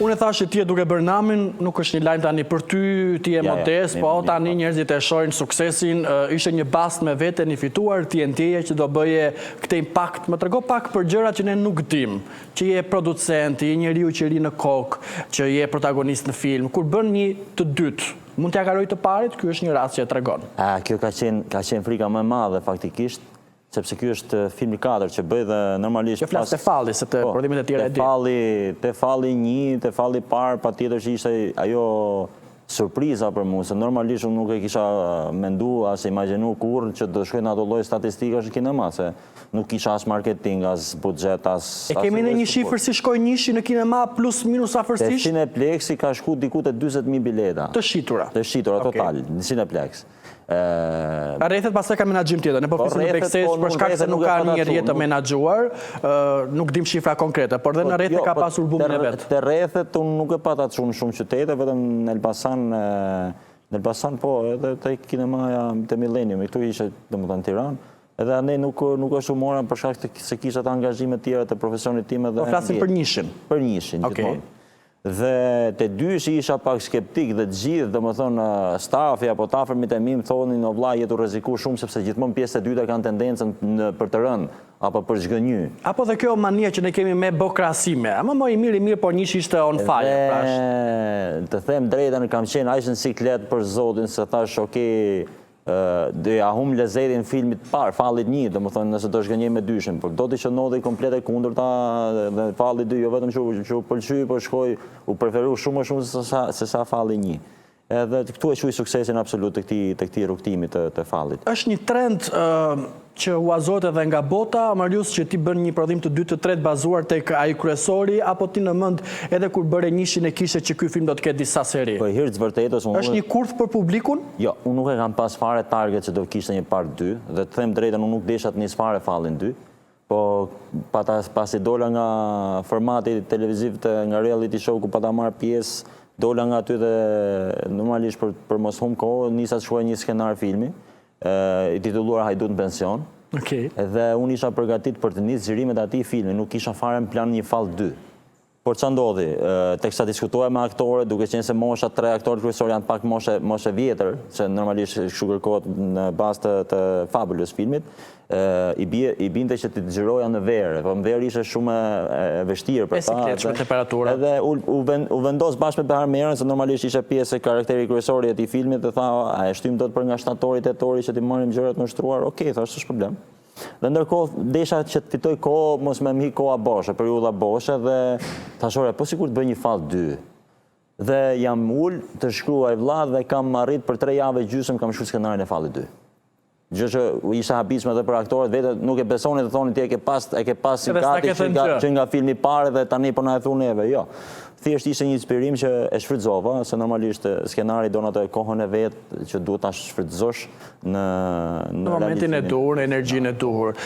Unë e thashë ti e duke bërë namin, nuk është një lajm tani për ty, ti e modest, po tani njerëzit e shohin suksesin, ishte një bast me vete një fituar, ti e ndjeje që do bëje këtë impakt, më trego pak për gjëra që ne nuk dim, që je producent, je njeriu që ri në kokë, që je protagonist në film, kur bën një të dytë, mund t'ja karoj të parit, ky është një rast që e tregon. Kjo ka qenë frika më e madhe faktikisht, sepse ky është filmi 4 që bëj dhe normalisht... Që flasë të falli, se të prodhimet e tjera e di. Te falli një, te falli par, pa tjetër që ishte ajo surpriza për mu, se normalisht unë nuk e kisha mendu, as imagjinu kur që do shkojnë ato lloj statistikash në kinema, se nuk kisha as marketing, as budget, as... E kemi në një shifër si shkoj njëshi në kinema plus minus afërsisht? Te Cineplexi ka shku diku te 40.000 bileta. Të shitura? Të shitura, total, në Cineplex. Rrethet pastaj ka menaxhim tjetër, ne po flisim në backstage për shkak se nuk ka një rrjet të menaxhuar, nuk dim shifra konkrete, por dhe në rrethë ka pasur bumin e vet. Te rrethet unë nuk e pata shumë qytete, vetëm në Elbasan po, edhe te kinemaja te Millennium, këtu ishte domethënë Tiranë. Edhe ane nuk është humora për shkak se kisha të angazhime tjera të profesionit tim edhe... Po flasim për njëshin? Për njëshin, gjithmonë. Dhe te dyshi isha pak skeptik dhe gjithë, dhe më thonë, stafi apo të afërmit e mi më thonin, o vlla, jetu rreziku shumë, sepse gjithmonë pjesë e dyta kanë tendencën për të rënë, apo për zhgënjy. Apo dhe kjo mania që ne kemi me bokrasime, ama më i mirë, por njëshi ishte on fire, prash. Të them drejtën, kam qenë aq në siklet për zotin, se thash, okej, dhe ja hum lezetin filmit parë, fallit 1, dhe më thonë nëse do shgënjej me dyshin, por do t'i që nodhe i komplet e kundërta dhe fallit 2, jo vetëm që u pëlqy, por shkoj, u preferu shumë se sa fallit 1. Edhe këtu e quaj suksesin absolut të këti rrugtimit të fallit. Është një trend që uazot edhe nga bota, Marius, që ti bën një prodhim të 2 të 3 bazuar tek ai kryesori, apo ti në mend edhe kur bëre njëshin e kishe që ky film do të ketë disa seri? Po hirtës vërtetës... Është një kurth për publikun? Jo, unë nuk e kam pas fare target që do kishte një part 2, dhe të them drejtën, unë nuk desha të nis fare fallin 2, po pasi dola nga formati televiziv nga reality show ku pa ta marr pjesë, dola nga aty dhe normalisht për mos hum kohë, nisa të shkruaj një skenar filmi, i titulluar Hajdut në pension. Dhe unë isha përgatit për të nisë xhirimet e atij filmi, nuk isha fare në plan një fall 2. Por ç'a ndodhi, teksa diskutoja me aktorët, duke qenë se mosha 3 aktorë kryesorë janë pak moshe vjetër, që normalisht kështu kërkohet në bazë të fabulës filmit, i binte që të xhiroja në verë, po në verë ishte shumë e vështirë për ta. Me temperatura. Edhe u vendos bashkë me Behar Merën, se normalisht ishte pjesë e karakteri kryesor i atij filmit, dhe tha, a e shtym dot për nga shtatori tetori që ti marrim gjërat më shtruar? Okej, thash, s'është problem. Dhe ndërkohë, desha që të fitoj kohë, mos me mhi koha boshe, periudha boshe, dhe thashore, po sikur të bëj një fall 2. Dhe jam ull të shkruaj vlla dhe kam arrit për 3 javë gjysmë kam shkruar skenarin e fallit 2. Gjë që isha habisme edhe për aktorët vetë, nuk e besonin dhe thonin ti e ke pas gati që nga filmi parë dhe tani po na e thunë neve, jo. Thjesht ishte një inspirim që e shfrytëzova, se normalisht skenari do në të kohën e vetë që duhet ta shfrytëzosh në momentin e duhur, në energjinë e duhur.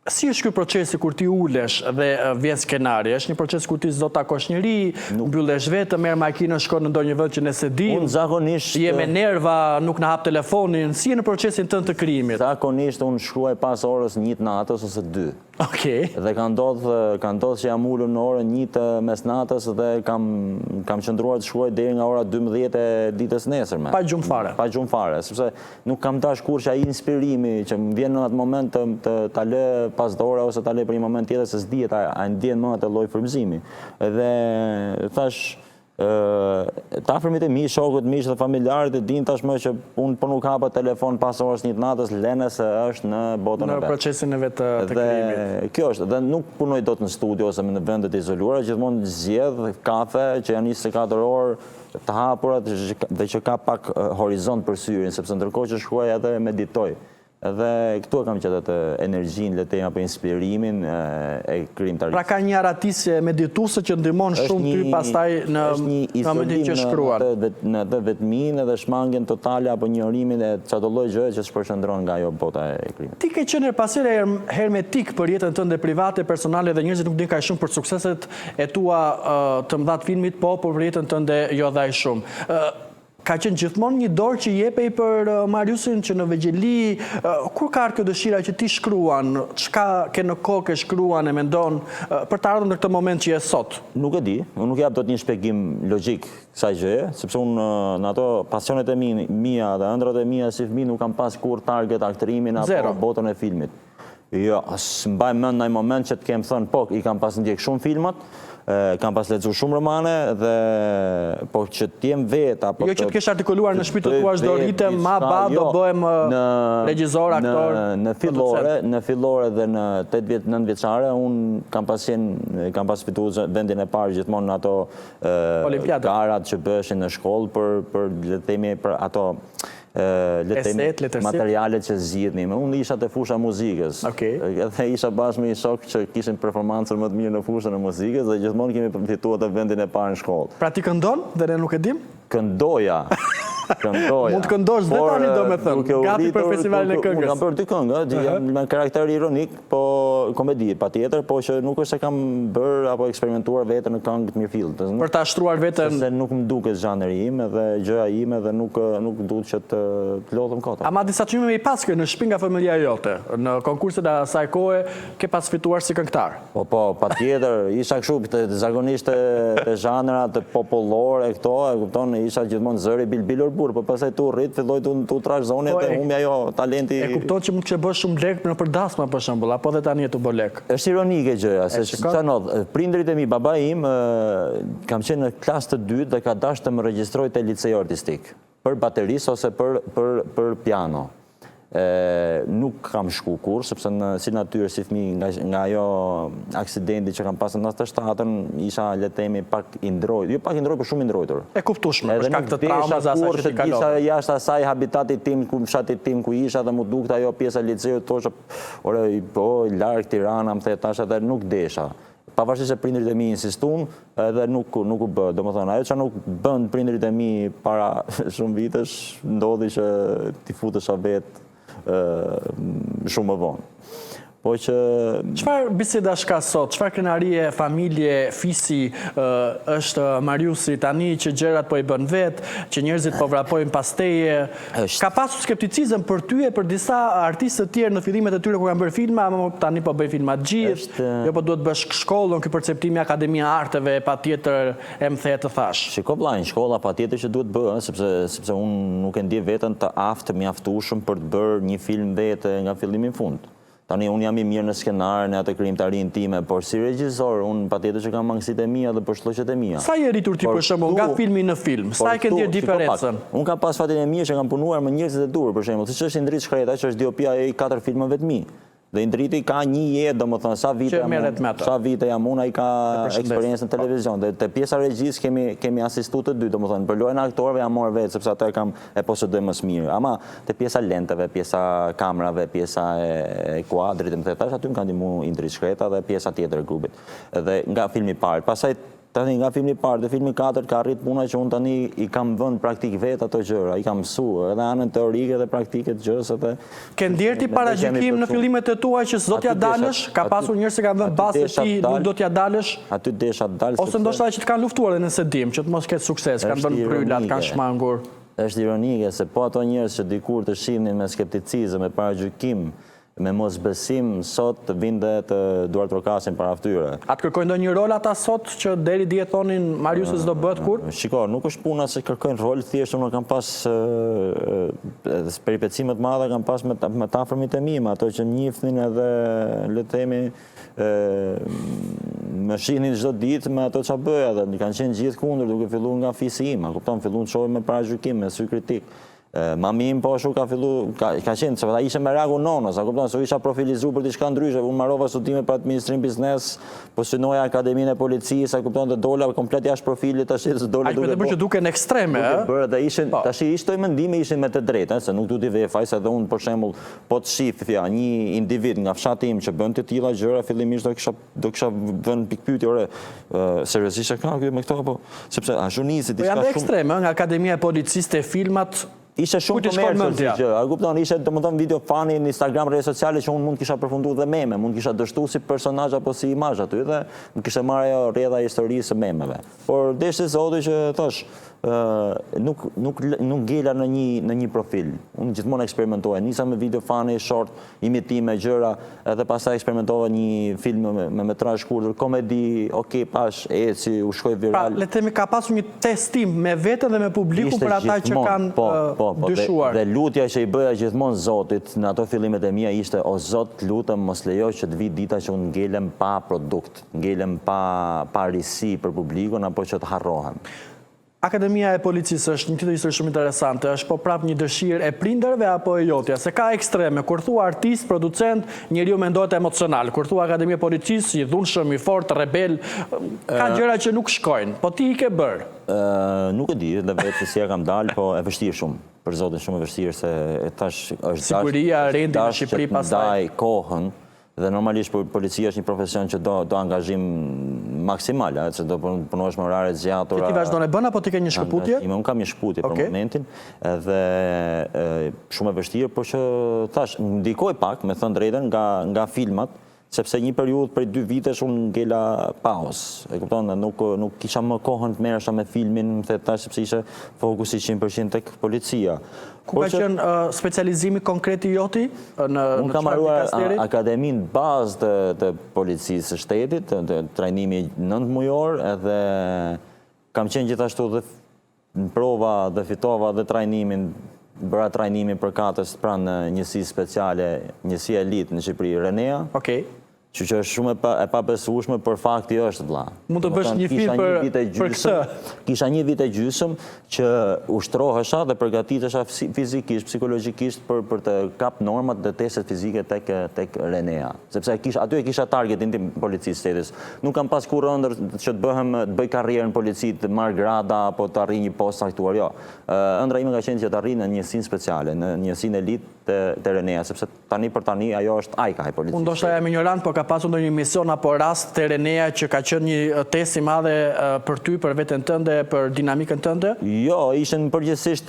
Si është ky procesi kur ti ulesh dhe vjen skenari? Është një proces kur ti s'do takosh njëri, mbyllesh vetë, merr makinën, shkon në ndonjë vend që ne se dim. Unë zakonisht je me nerva, nuk na hap telefonin, si në procesin tënd të krijimit? Zakonisht unë shkruaj pas orës 1 natës ose 2. Okej. Dhe ka ndodhur që jam ulur në orën 1 të mesnatës dhe kam qëndruar të shkruaj deri nga ora 12 e ditës nesërme. Pa gjumë fare. Pa gjumë fare, sepse nuk kam dash kurrë që ai inspirimi që më vjen në atë moment ta lë pas dora ose ta lë për një moment tjetër se s'dihet a ndjen më atë lloj frymëzimi. Dhe thash të afërmit e mi, shokët mi dhe familjarët e din tashmë që unë po nuk hapa telefon pas orës 1 natës, lene se është në botën e vetë. Në procesin e vetë të krijimit. Kjo është, dhe nuk punoj dot në studio ose në vendet izoluara, gjithmonë zgjedh kafe që janë 24 orë të hapura dhe që ka pak horizont për syrin, sepse ndërkohë që shkruaj edhe meditoj. Edhe këtu e kam qëtë të energjinë, letejnë apo inspirimin e krijimtarisë. Pra ka një aratisje medituese që ndihmon shumë ty pastaj në momentin që shkruan. Në atë vetminë dhe shmangjen totale apo njërimin e çdo lloj gjëje që shpërqendron nga ajo bota e krijimit. Ti ke qenë pasere hermetik për jetën tënde private, personale dhe njerëzit nuk din kaq shumë për sukseset e tua të mëdha të filmit, po për jetën tënde jo dhaj shumë. ka qenë gjithmonë një dorë që jepej për Mariusin që në vegjeli, kur ka kjo dëshira që ti shkruan, çka ke në kokë ke shkruan e mendon për të ardhur në këtë moment që je sot? Nuk e di, unë nuk jap dot një shpjegim logjik kësaj gjëje, sepse unë në ato pasionet e mia dhe ëndrat e mia si fëmijë nuk kam pas kur target aktrimin apo botën e filmit. Jo, s'mbaj mend në një moment që të kem thënë, po, i kam pas ndjek shumë filmat, kam pas lexuar shumë romane dhe po që t'jem vetë apo jo që të kesh artikuluar në shtëpi të thua do rritem ma ba do bëhem regjisor, aktor. Në fillore dhe në 8 vjet 9 vjeçare un kam pas fituar vendin e parë gjithmonë në ato garat që bëheshin në shkollë për le të themi për ato materialet që zgjidhnim. Unë isha te fusha muzikës. Dhe isha bashkë me një shok që kishin performancën më të mirë në fushën e muzikës dhe gjithmonë kemi fituar të vendin e parë në shkollë. Pra ti këndon dhe ne nuk e dim? Këndoja. Mund të këndosh dhe tani do me thëmë, gati për festivalin e këngës. Kam bërë 2 këngë, jam me karakter ironik, po komedi, pa tjetër, po që nuk është se kam bërë apo eksperimentuar vetën në këngë të mirë fill. Për ta shtruar vetën... Se nuk më duket zhanëri ime dhe gjëja ime dhe nuk duhet që të lodhëm kota. Ama disa qëmime i paske në shtëpi nga familja jote, në konkurset e asaj kohe, ke pas fituar si këngëtar. Po, pa tjetër, isha kështu, zakonisht të zhanërat popullore, këto, isha gjithmonë zëri bilbilur burë, po pasaj tu rrit, filloj tu trash zonit dhe humja jo talenti... E kupton që mund të bësh shumë lek në përdasma për shembull, apo dhe tani e tu bë lek? Është ironike gjëja, se prindrit e mi, baba im, kam qenë në klasë të 2 dhe ka dashur të më regjistroj te licei artistik, për bateris ose për piano. Nuk kam shku kur, sepse si natyrë, si fëmijë, nga ajo aksidenti që kam pasur në 97-ën, isha le të themi pak i ndrojtur, jo pak i ndrojtur, por shumë i ndrojtur. E kuptueshme, për shkak të traumës asaj që ti kalove. Isha jashtë asaj habitatit tim, fshatit tim ku isha dhe mu dukte ajo pjesa e liceut, thosha, ore, po, larg Tirana, më the tash edhe nuk desha. Pavarësisht se prindrit e mi insistun, edhe nuk u bë. Domethënë, ajo që nuk bën prindrit e mi para shumë vitesh, ndodhi që ti futesha vetë shumë më vonë. Po që... Çfarë bisedash ka sot? Çfarë krenarie, familje, fisi është Mariusi tani që gjërat po i bën vetë, që njerëzit po vrapojnë pas teje? Ka pasur skepticizëm për ty e për disa artistë të tjerë në fillimet e tyre kur kanë bërë filma, ama tani po bëjnë filma gjithë, jo po duhet bësh shkollën, ky perceptimi Akademia e Arteve patjetër e më the të thash. Shiko vllai, shkolla patjetër që duhet bëhen, sepse unë nuk e ndjej veten të aftë, mjaftueshëm për të bërë një film vetë nga fillimi në fund. Tani, unë jam i mirë në skenar, në atë krijimtarinë time, por si regjisor, unë patjetër që kam mangësitë e mia dhe përshllëqet e mia. Sa je rritur ti për shembull nga filmi në film? Sa e ke ndier diferencën? Unë kam pas fatin e mirë që kam punuar me njerëzit e dur, për shembull, siç është Indrit Shkreta, që është diopia e 4 filmave të mi. Dhe Indriti ka një jetë, domethënë sa vite jam unë, ai ka eksperiencë në televizion. Dhe te pjesa regjisë kemi asistuar të dy, domethënë për lojën e aktorëve jam marrë vetë sepse atë e posedoj më së miri. Ama te pjesa lenteve, pjesa kamerave, pjesa e kuadrit, më thënë, aty më kanë ndihmuar Indrit Shkreta dhe pjesa tjetër e grupit. Dhe nga filmi i parë, pastaj tani nga filmi i parë dhe filmi 4 ka arrit puna që unë tani i kam vënë praktik vetë ato gjëra, i kam mësuar edhe anën teorike dhe praktike të gjërës edhe... Ke ndier ti paragjykim në fillimet e tua që s'do t'ja dalësh? Ka pasur njerëz që kanë vënë bazë se ti nuk do t'ja dalësh? Aty desha të dalë... Ose ndoshta që të kanë luftuar dhe nëse dim, që të mos ketë sukses, kanë bërë prylat, kanë shmangur. Është ironike se po ato njerëz që dikur të shihnin me skepticizëm, me paragjykim, me mos besim, sot vinde të duar trokasin para fytyre. Atë kërkojnë ndonjë rol ata sot që deri dje thonin Mariusi s'do bëhet kur? Shiko, nuk është puna se kërkojnë rol, thjesht unë kam pas peripecime të madhe, kam pas me të afërmit e mi, ato që njihnin edhe le të themi më shihnin çdo ditë me ato çfarë bëja dhe kanë qenë gjithë kundër, duke filluar nga fisi im, kupton, filluan të shohin me paragjykim, me sy kritik. Mami im po ashtu ka fillu, ka qenë, sepse ata ishte me ragu nonës, a kupton, se u isha profilizuar për diçka ndryshe, unë marrova studime për administrim biznes, po synoja Akademinë e Policisë, a kupton, dhe dola komplet jashtë profilit, tash dola duke bërë që duken ekstreme, dhe ishin, tash ishtoj mendime ishin me të drejtë, se nuk du t'i vefaj, se dhe unë për shembull, po të shifja një individ nga fshati im që bën të tilla gjëra, fillimisht do kisha vënë pikpyetje, ore, seriozisht e ka me këto apo sepse ashtu nisi diçka shumë. Po janë ekstreme, nga Akademia e Policisë te filmat. Ishte shumë komercial si gjë, a kupton, ishte domethënë video fani në Instagram, rrjete sociale që unë mund kisha përfunduar dhe meme, mund kisha dështuar si personazh apo si imazh aty dhe më kishte marrë ajo rrjedha e historisë së memeve. Por deshte Zoti që thash, nuk ngela në një profil. Unë gjithmonë eksperimentoja. Nisa me video fane, short, imitime, gjëra, edhe pastaj eksperimentova një film me metrazh shkurtër, komedi, pash, eci, u shkoj viral. Pra, le të themi ka pasur një testim me veten dhe me publikun për ata që kanë dyshuar. Dhe lutja që i bëja gjithmonë Zotit në ato fillimet e mia ishte: o Zot, lutem mos lejo që të vi dita që unë ngelem pa produkt, ngelem pa risi për publikun apo që të harrohem. Akademia e Policisë është një titull historik shumë interesante, është po prap një dëshirë e prindërve apo e jotja? Se ka ekstreme, kur thua artist, producent, njeriu mendohet emocional. Kur thua Akademia e Policisë, i dhunshëm, i fort, rebel, ka gjëra që nuk shkojnë. Po ti i ke bërë? Nuk e di, dhe vetë si ja kam dalë, po e vështirë shumë. Për Zotin shumë e vështirë, se tash është siguria, rendi në Shqipëri pastaj. Ndaj kohën. Dhe normalisht policia është një profesion që do angazhim maksimal, që do punosh me orare zgjatura. Ti vazhdon e bën apo ti ke një shkëputje? Unë kam një shkëputje për momentin, dhe shumë e vështirë, por që thash, ndikoj pak, me thënë drejtën, nga filmat, sepse një periudhë prej 2 vitesh unë ngela pauzë. E kupton, nuk kisha më kohën të merresha me filmin, më the tash sepse ishte fokusi 100% tek policia. Ku ka qenë specializimi konkret i joti? Unë kam marruar akademinë bazë të policisë së shtetit, të trajnimi 9 mujor, edhe kam qenë gjithashtu dhe në prova dhe fitova dhe trajnimin, bëra trajnimin për katës pranë njësi speciale, njësi elit në Shqipëri, Renea. Që është shumë e pabesueshme, për fakti është vëlla. Mund të bësh një film për këtë. Kisha 1 vit e gjysmë që ushtrohesha dhe përgatitesha fizikisht, psikologjikisht për të kap normat dhe testet fizike tek Renea. Sepse aty e kisha targetin tim policisë shtetit. Nuk kam pas kur ëndër që të bëj karrierë në polici, të marr grada apo të arrij një post saktuar, jo. Ëndra ime ka qenë që të arrij në njësinë speciale, në njësinë elit të Renea, sepse tani për tani ajo është ajka e policisë. Unë ndoshta jam ignorant, po ka pasur ndonjë mision apo rast të Renea që ka qenë një test i madhe për ty, për veten tënde, për dinamikën tënde? Jo, ishin përgjithsisht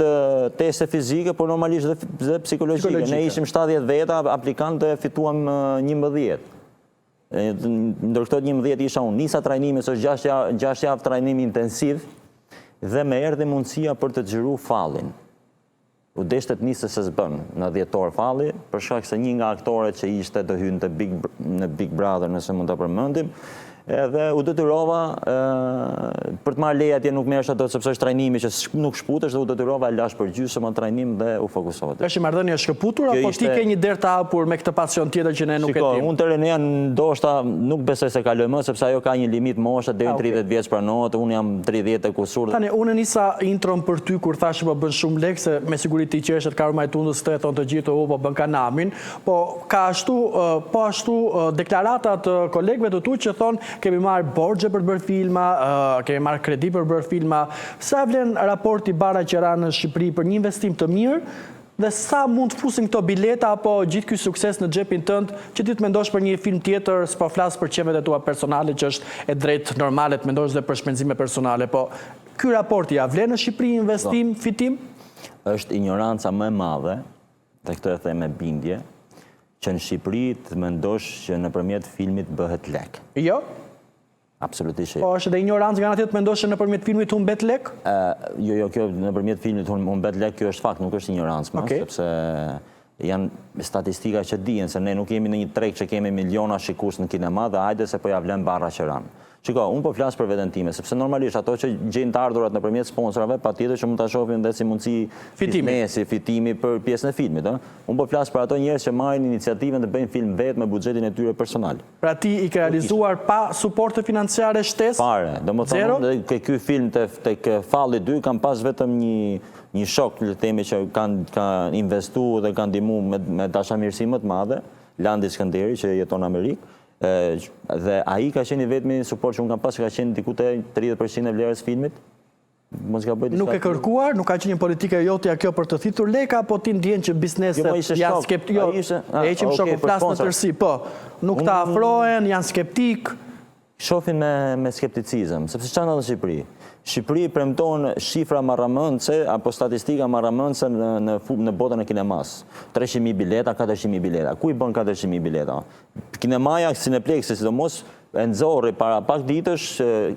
teste fizike, por normalisht dhe psikologjike. Ne ishim 70 veta, aplikantë fituam 11. Ndër këto 11 isha unë. Nisa trajnimi, është 6 javë trajnimi intensiv, dhe me erdhi mundësia për të xhiru fallin. U deshtet nisë se s'bën në 10 falli, për shkak se një nga aktorët që ishte të hynë në Big Brother, nëse mund të përmendim, edhe u detyrova për të marrë leje atje nuk merresh ato sepse është trajnimi që nuk shputesh, dhe u detyrova e lash për gjysmë atë trajnim dhe u fokusova. Është marrëdhënie e shkëputur apo ti ke një derë të hapur me këtë pasion tjetër që ne nuk e dim? Unë të Renea ndoshta nuk besoj se kaloj më, sepse ajo ka një limit moshe deri në 30 vjeç pranohet, unë jam 30 e kusur. Tani unë nisa intron për ty kur thash po bën shumë lek, se me siguri ti qeshet Karma e Tundës të thonë të gjithë po bën kanamin, po ka ashtu deklaratat kolegëve të tu që thonë kemi marrë borxhe për bërë filma, kemi marrë kredi për bërë filma. Sa vlen raporti Bara Qeran në Shqipëri për një investim të mirë, dhe sa mund të fusin këto bileta apo gjithë ky sukses në xhepin tënd që ti të mendosh për një film tjetër, s'po flas për qevet e tua personale që është e drejtë normale të mendosh dhe për shpenzime personale, po ky raporti ja vlen në Shqipëri investim, fitim? Është ignoranca më e madhe, dhe këtë e them me bindje, që në Shqipëri të mendosh që nëpërmjet filmit bëhet lek. Jo? Absolutisht. Po është dhe ignorancë nga aty të mendosh që nëpërmjet filmit humbet lek? Jo, kjo nëpërmjet filmit humbet lek, kjo është fakt, nuk është ignorancë, sepse janë statistika që dihen se ne nuk jemi në një treg që kemi miliona shikues në kinema dhe hajde se po ja vlen Bara Qeran. Shiko, unë po flas për veten time, sepse normalisht ato që gjejnë të ardhurat nëpërmjet sponsorave, patjetër që mund ta shohin dhe si mundësi biznesi, fitimi për pjesën e filmit, Unë po flas për ato njerëz që marrin iniciativën të bëjnë film vetë me buxhetin e tyre personal. Pra ti i ke realizuar pa suporte financiare shtesë? Fare, domethënë ke ky film tek falli 2 kam pas vetëm një shok, le të themi, që kanë investuar dhe kanë ndihmuar me dashamirësi më të madhe, Landi Skënderi që jeton në Amerikë. Dhe ai ka qenë vetëm suport që unë kam pas, që ka qenë diku te 30% e vlerës filmit. Nuk e kërkuar, nuk ka qenë një politike jotja kjo për të thithur leka, apo ti ndjen që bizneset janë skeptik? Jo, e qim shokun flas në tërësi, po. Nuk ta afrohen, janë skeptik. Shohin me skepticizëm, sepse çfarë ndodh në Shqipëri? Shqipëri premton shifra marramëndse apo statistika marramëndse në botën e kinemas. 300.000 bileta, 400.000 bileta. Ku i bën 400.000 bileta? Kinemaja, Cineplexi sidomos, e nxorri para pak ditësh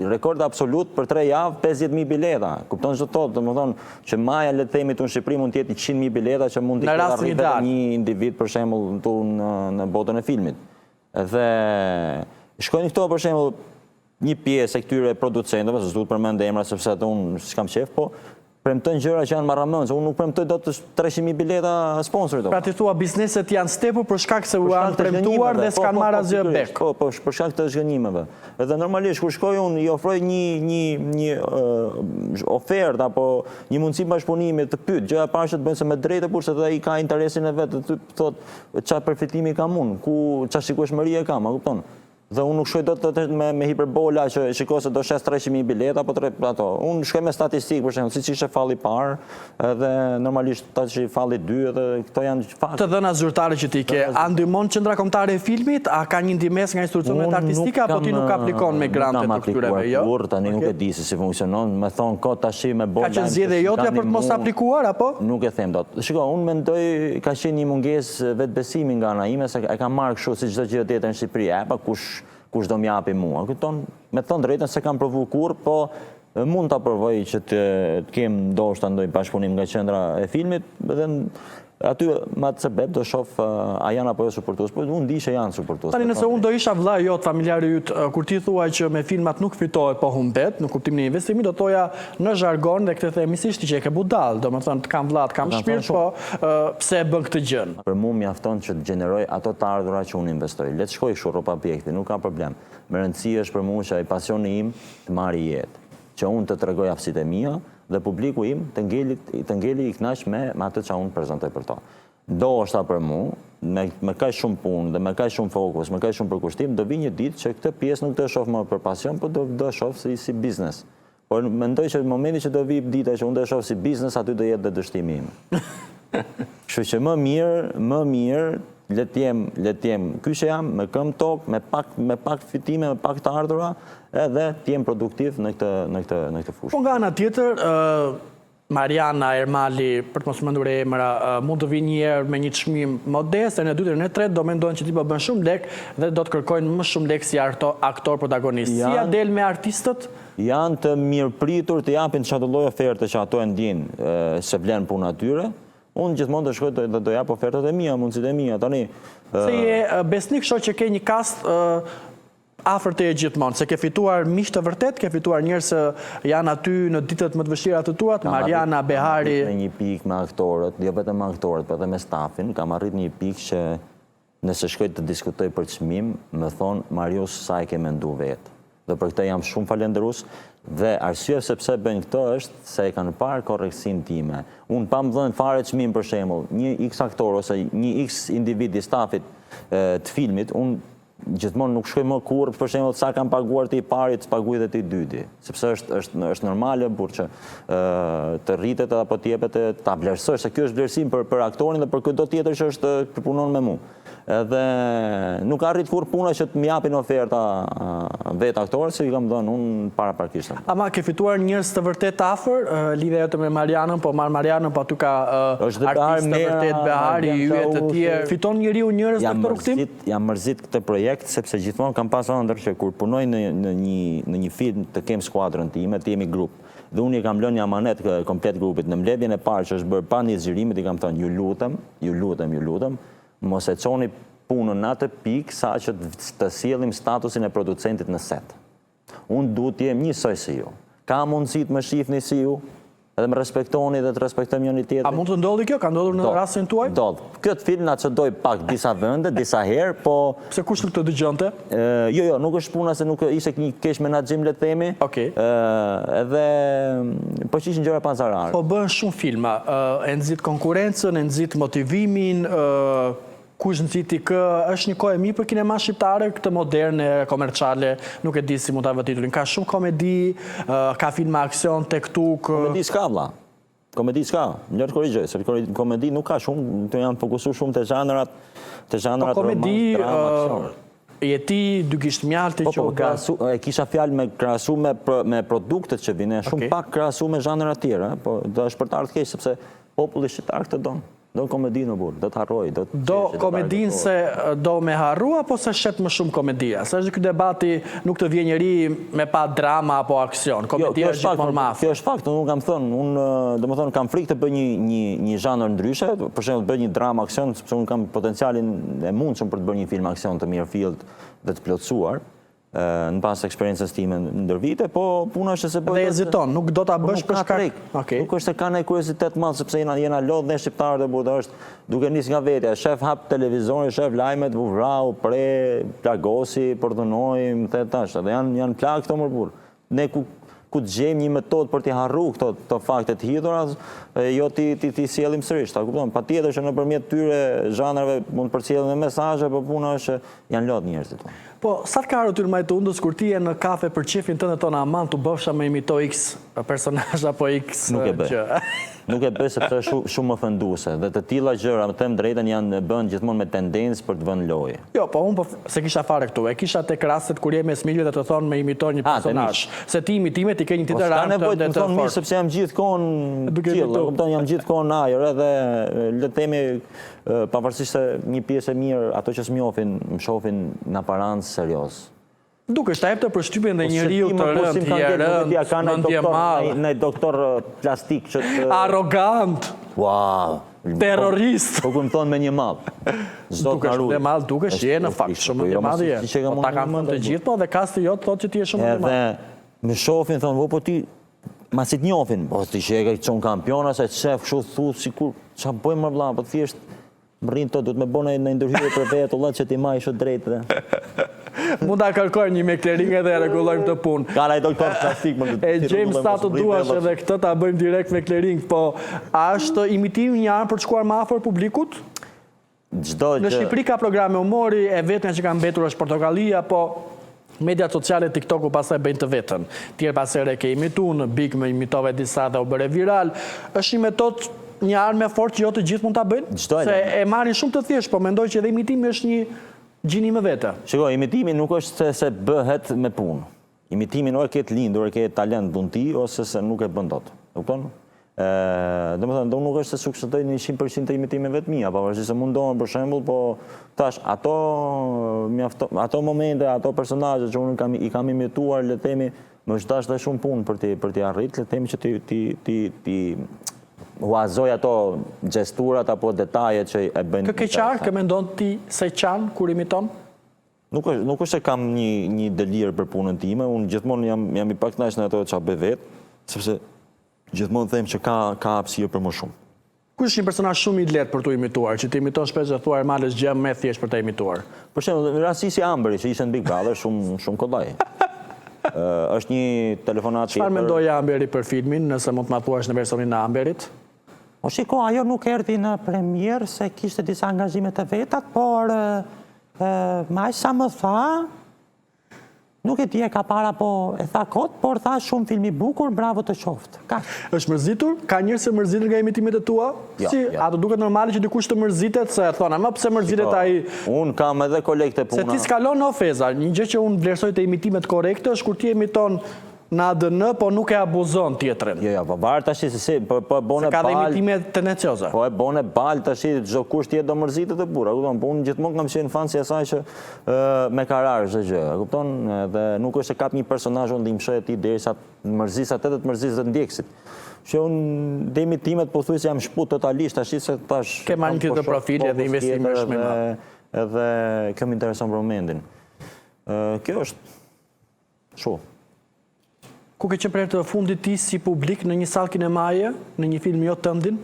rekord absolut për 3 javë 50.000 bileta. Kupton ç'do thotë, domethënë që maja le të themi në Shqipëri mund të jetë 100.000 bileta që mund të arrijë një individ për shembull në botën e filmit. Dhe shkojnë këto për shembull një pjesë e këtyre producentëve, s'duhet përmend emra sepse atë unë s'kam qef, po premtojnë gjëra që janë marramëndse. Unë nuk premtoj dot 300.000 bileta sponsorit. Pra ti thua bizneset janë stepur për shkak se u janë premtuar dhe s'kan marrë asgjë bek. Po, për shkak të zhgënjimeve. Edhe normalisht kur shkoj unë i ofroj një ofertë apo një mundësi bashkëpunimi të pyet. Gjëja e parë që të bëjnë se me drejtë kurse ai ka interesin e vet, thotë çfarë përfitimi kam unë, çfarë shikueshmëri e kam, a kupton? Dhe unë nuk shkoj do të me hiperbola që shiko se do shes 300.000 bileta, po ato. Unë shkoj me statistikë, për shembull, siç ishte falli parë, dhe normalisht tash falli 2 dhe këto janë fakte. Të dhëna zyrtare që ti ke, a ndihmon qendra kombëtare e filmit, a ka një ndihmës nga institucionet artistike apo ti nuk aplikon me grante të këtyreve, jo? Kur tani nuk e di se si funksionon, më thon kot tash me bola. Ka qenë zgjedhje jotja për të mos aplikuar apo? Nuk e them dot. Shiko, unë mendoj ka qenë një mungesë vetbesimi nga ana ime se e kam marrë kështu si çdo gjë tjetër në Shqipëri, pa kush do m'japi mua. Me thënë drejtën se kam provu kur, po mund të provoj që të kem ndoshta ndonjë bashkëpunim nga qendra e filmit, dhe aty me atë sebeb do shoh a janë apo jo suportues, po unë di që janë suportues. Tani nëse unë do isha vëlla jot, familjari yt, kur ti thuaj që me filmat nuk fitohet po humbet, në kuptimin e investimit, do thoja në zhargon dhe këtë themisisht që e ke budall, domethënë të kam vllat, kam shpirt, po pse e bën këtë gjën? Për mua mjafton që të gjeneroj ato të ardhura që unë investoj. Le të shkoj kështu rropa objekti, nuk ka problem. Me rëndësi është për mua që ai pasioni im të marrë jetë, që unë të tregoj aftësitë e mia dhe publiku im të ngeli i kënaq me atë që unë prezantoj për to. Ndoshta për mua, me kaq shumë punë dhe me kaq shumë fokus, me kaq shumë përkushtim, do vi një ditë që këtë pjesë nuk do e shoh më për pasion, por do e shoh si biznes. Por mendoj që në momentin që do vi dita që unë do e shoh si biznes, aty do jetë dhe dështimi im. Kështu që më mirë le të jem ky që jam, me këmbë tok, me pak fitime, me pak të ardhura, edhe të jem produktiv në këtë fushë. Po nga ana tjetër, Mariana Ermali, për të mos mendur emra, mund të vinë një herë me një çmim modest, në dytën e tretë do mendojnë që ti po bën shumë lek dhe do të kërkojnë më shumë lek si aktor protagonist. Si ja del me artistët? Janë të mirëpritur të japin çdo lloj oferte që ato e ndjejnë se vlen punë atyre. Unë gjithmonë do shkoj dhe do jap ofertat e mia, mundësitë e mia. Tani se je besnik, shoh që ke një kast afër teje gjithmonë, se ke fituar miq të vërtet, ke fituar njerëz që janë aty në ditët më të vështira të tuat, Mariana, Behari. Në një pikë me aktorët, jo vetëm me aktorët, por edhe me stafin, kam arrit një pikë që nëse shkoj të diskutoj për çmim, më thon Marius sa e ke mendu vetë. Dhe për këtë jam shumë falenderues. Dhe arsye sepse bëjnë këto është se e kanë parë korreksin time. Unë pa më dhënë fare çmim për shembull, një X aktor ose një X individ i stafit të filmit, unë gjithmonë nuk shkoj më kurrë për shembull sa kam paguar ti i parit, paguaj edhe ti i dyti. Sepse është normale burr që të rritet apo të jepet ta vlerësosh se ky është vlerësim për aktorin dhe për çdo tjetër që është punon me mua. Edhe nuk arrit kur puna që të më japin oferta vetë aktorët, se i kam dhënë unë paraprakisht. Ama ke fituar njerëz të vërtet afër, lidhja jote me Marianën, po Marianën, po aty ka artistë të vërtet, Behari, yje të tjerë. Fiton njeriu njerëz në këtë rrugtim? Jam mërzit këtë projekt sepse gjithmonë kam pasur ëndër që kur punoj në një film të kem skuadrën time, të jemi grup. Dhe unë i kam lënë një amanet komplet grupit. Në mbledhjen e parë që është bërë pa një zgjerimit, i kam thënë ju lutem, mos e çoni punën në atë pikë sa që të sjellim statusin e producentit në set. Unë duhet të jem njësoj si ju. Ka mundësi të më shihni si ju, edhe më respektoni dhe të respektojmë njëri tjetrin. A mund të ndodhi kjo? Ka ndodhur në rastin tuaj? Ndodh. Këtë film na çdoi pak disa vende, disa herë, po pse kush nuk të dëgjonte? Jo, nuk është puna se nuk ishte një keq menaxhim le të themi. Okej. Edhe po që ishin gjëra pazarare. Po bën shumë filma, e nxit konkurrencën, e nxit motivimin, kush nxiti kë, është një kohë e mirë për kinema shqiptare, këtë moderne, komerciale, nuk e di si mund ta vë titullin. Ka shumë komedi, ka filma aksion, tektuk. Komedi s'ka vlla. Komedi s'ka. Më lër korrigjoj, se komedi nuk ka shumë, të janë fokusuar shumë te zhanrat komedi, jeti, dy gisht mjalti që e kisha fjalë me krahasu me produktet që vijnë, shumë pak krahasu me zhanra të tjera, po do është për të ardhur keq sepse populli shqiptar këtë don. Do komedi në burë, do të harroj. Do komedin se do me harru, apo se shet më shumë komedia? Se është ky debati, nuk të vjen njëri me pa drama apo aksion. Komedia është gjithmonë mafë. Kjo është fakt, unë kam thënë, unë kam frikë të bëj një zhanër ndryshe, për shembull të bëj një drama aksion, sepse unë kam potencialin e mundshëm për të bërë një film aksion të mirë fillt dhe të plotësuar. Në pas eksperiencës time ndër vite, po puna është se bëj... Dhe eziton, nuk do ta bësh për shkak. Nuk është se ka një kuriozitet madh, sepse jena lodh dhe shqiptarët e burë, është duke nis nga vetja, shef hap televizorin, shef lajmet, vrau, pre, plagosi, përdhunoj, më the tash, dhe janë plagë këto më burë. Ne ku të gjejmë një metodë për t'i harru këto fakte të hidhura, jo t'i sjellim sërish, ta kupton? Patjetër që nëpërmjet tyre zhanreve mund të përcjellim mesazhe, por puna është janë lodh njerëzit. Po, sa të ka ardhur ty në Majtundës, kur ti je në kafe për qefin tënde tonë aman, tu bëfsha me imito X personazh apo X gjë. Nuk e bëj sepse është shumë ofenduese dhe të tilla gjëra, më them drejtën, bën gjithmonë me tendencë për të vënë lojë. Jo, po unë se kisha fare këtu, e kisha tek rastet kur je me Smiljo dhe të thonë me imitor një personazh. Se ti imitimet i ke një tjetër anë të fortë. Ka nevojë mirë sepse jam gjithkohon qiell, kupton, jam gjithkohon ajër edhe le të themi pavarësisht se një pjesë e mirë ato që s'mjohin, më shohin në aparancë serioz. Duke shta jep të përshtypjen dhe njeriu të rënd, mendje madhe. Në doktor plastik që të... Arrogant! Wow! Terrorist! Po ku më thonë me një madh. Dukesh dhe madh, dukesh je në fakt, shumë mendje madhe je. Ta kam thënë të gjithë, po dhe kasti jot thotë që ti je shumë mendje madhe. Edhe më shohin, thonë, po ti masi të njohin, po ti që e ke qenë kampiona, se shef kështu thu sikur ç'a bëjmë më vëlla, po thjesht më rrin to, duhet me bëna në ndërhyrje për vetë, vëlla që ti maj shumë drejtë. Mund ta kërkoj një me clearing edhe rregullojmë të punë. Ka ai doktor plastik më. E gjejmë sa të duash edhe këtë ta bëjmë direkt me clearing, po a është imitim një anë për të shkuar më afër publikut? Në Shqipëri ka programe humori, e vetmja që ka mbetur është Portokallia, po mediat sociale, TikToku pastaj bëjnë të vetën. Tjerë pasere ke imituar, në Big më imitove disa dhe u bëre viral. Është një metodë, një armë e fortë që jo të gjithë mund ta bëjnë? Se e marrin shumë të thjeshtë, po mendoj që edhe imitimi është një gjini më vete. Shiko, imitimi nuk është se bëhet me punë. Imitimi nuk e ke të lindur, e ke talent dhunti, ose se nuk e bën dot. Kupton? Dhe më thënë, do nuk është se suksesoj një 100% të imitimeve të mia, pavarësisht se mundohen për shembull, po tash ato momente, ato personazhe që unë i kam imituar, le të themi, më është dashur dhe shumë punë për t'i arritur, le të themi që ti huazoj ato gjesturat apo detajet që e bëjnë... Kë ke qarë, kë mendon ti se qanë kur imiton? Nuk është se kam një delirë për punën time, unë gjithmonë jam i pakënaqur në ato që bëj vetë, sepse gjithmonë them që ka hapësirë për më shumë. Kush është një personazh shumë i lehtë për t'u imituar, që ti imiton shpesh dhe thua Ermales gjë më thjesht për ta imituar? Për shembull, rasti si Amberi, që ishte në Big Brother, shumë kollaj. Është një telefonat tjetër. Çfarë mendoi Amberi për filmin, nëse mund të ma thuash në versionin e Amberit? O shiko, ajo nuk erdhi në premier se kishte disa angazhime të vetat, por maj sa më tha, nuk e di e ka para po e tha kot, por tha shumë filmi bukur, bravo të qoftë. Është mërzitur? Ka njerëz që mërziten nga imitimet e tua? A do duket normale që dikush të mërzitet, se thonë, më pse mërzitet ai? Unë kam edhe kolegë të puna. Se ti s'kalon në ofeza, një gjë që unë vlerësoj të imitimet korrekte është kur ti imiton në ADN, po nuk e abuzon tjetrin. Jo, po barë tash se po e bone bal. Se ka dhe imitime tendencioze. Po e bone bal tash çdo kush tjetër do mërzitet e burra, kupton? Po unë gjithmonë kam qenë fan si asaj që me karar çdo gjë, kupton? Dhe nuk është se kap një personazh unë ndihmshoj ti derisa mërzis atë të mërzis të ndjekësit. Që unë dhe imitimet pothuajse jam shput totalisht tash se tash ke marrë një tjetër profil dhe investime shumë më madh. Edhe kjo më intereson për momentin. Kjo është kështu. Ku ke qenë për të fundit ti si publik në një sallë kinemaje, në një film jo tëndin?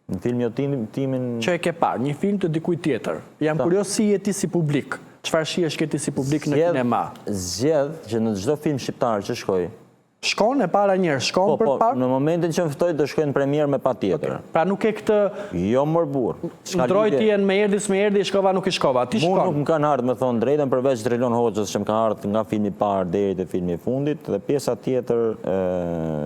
Në film jo timin... Që e ke parë, një film të dikujt tjetër. Jam kurios si je ti si publik. Çfarë shihesh ke ti si publik në kinema? Zgjedh që në çdo film shqiptar që shkoj, shkon e para njerë, shkon për parë? Në momentin që më ftoj të shkojnë premier me pa tjetër. Pra nuk e këtë... Jo mërë burë. Ndroj t'jen me erdi, s'me erdi, shkova nuk i shkova. Ti shkon? Nuk më kanë ardhë me thonë drejtën, përveç Drelon Hoxhës që më ka ardhë nga filmi parë deri te filmi fundit, dhe pjesa tjetër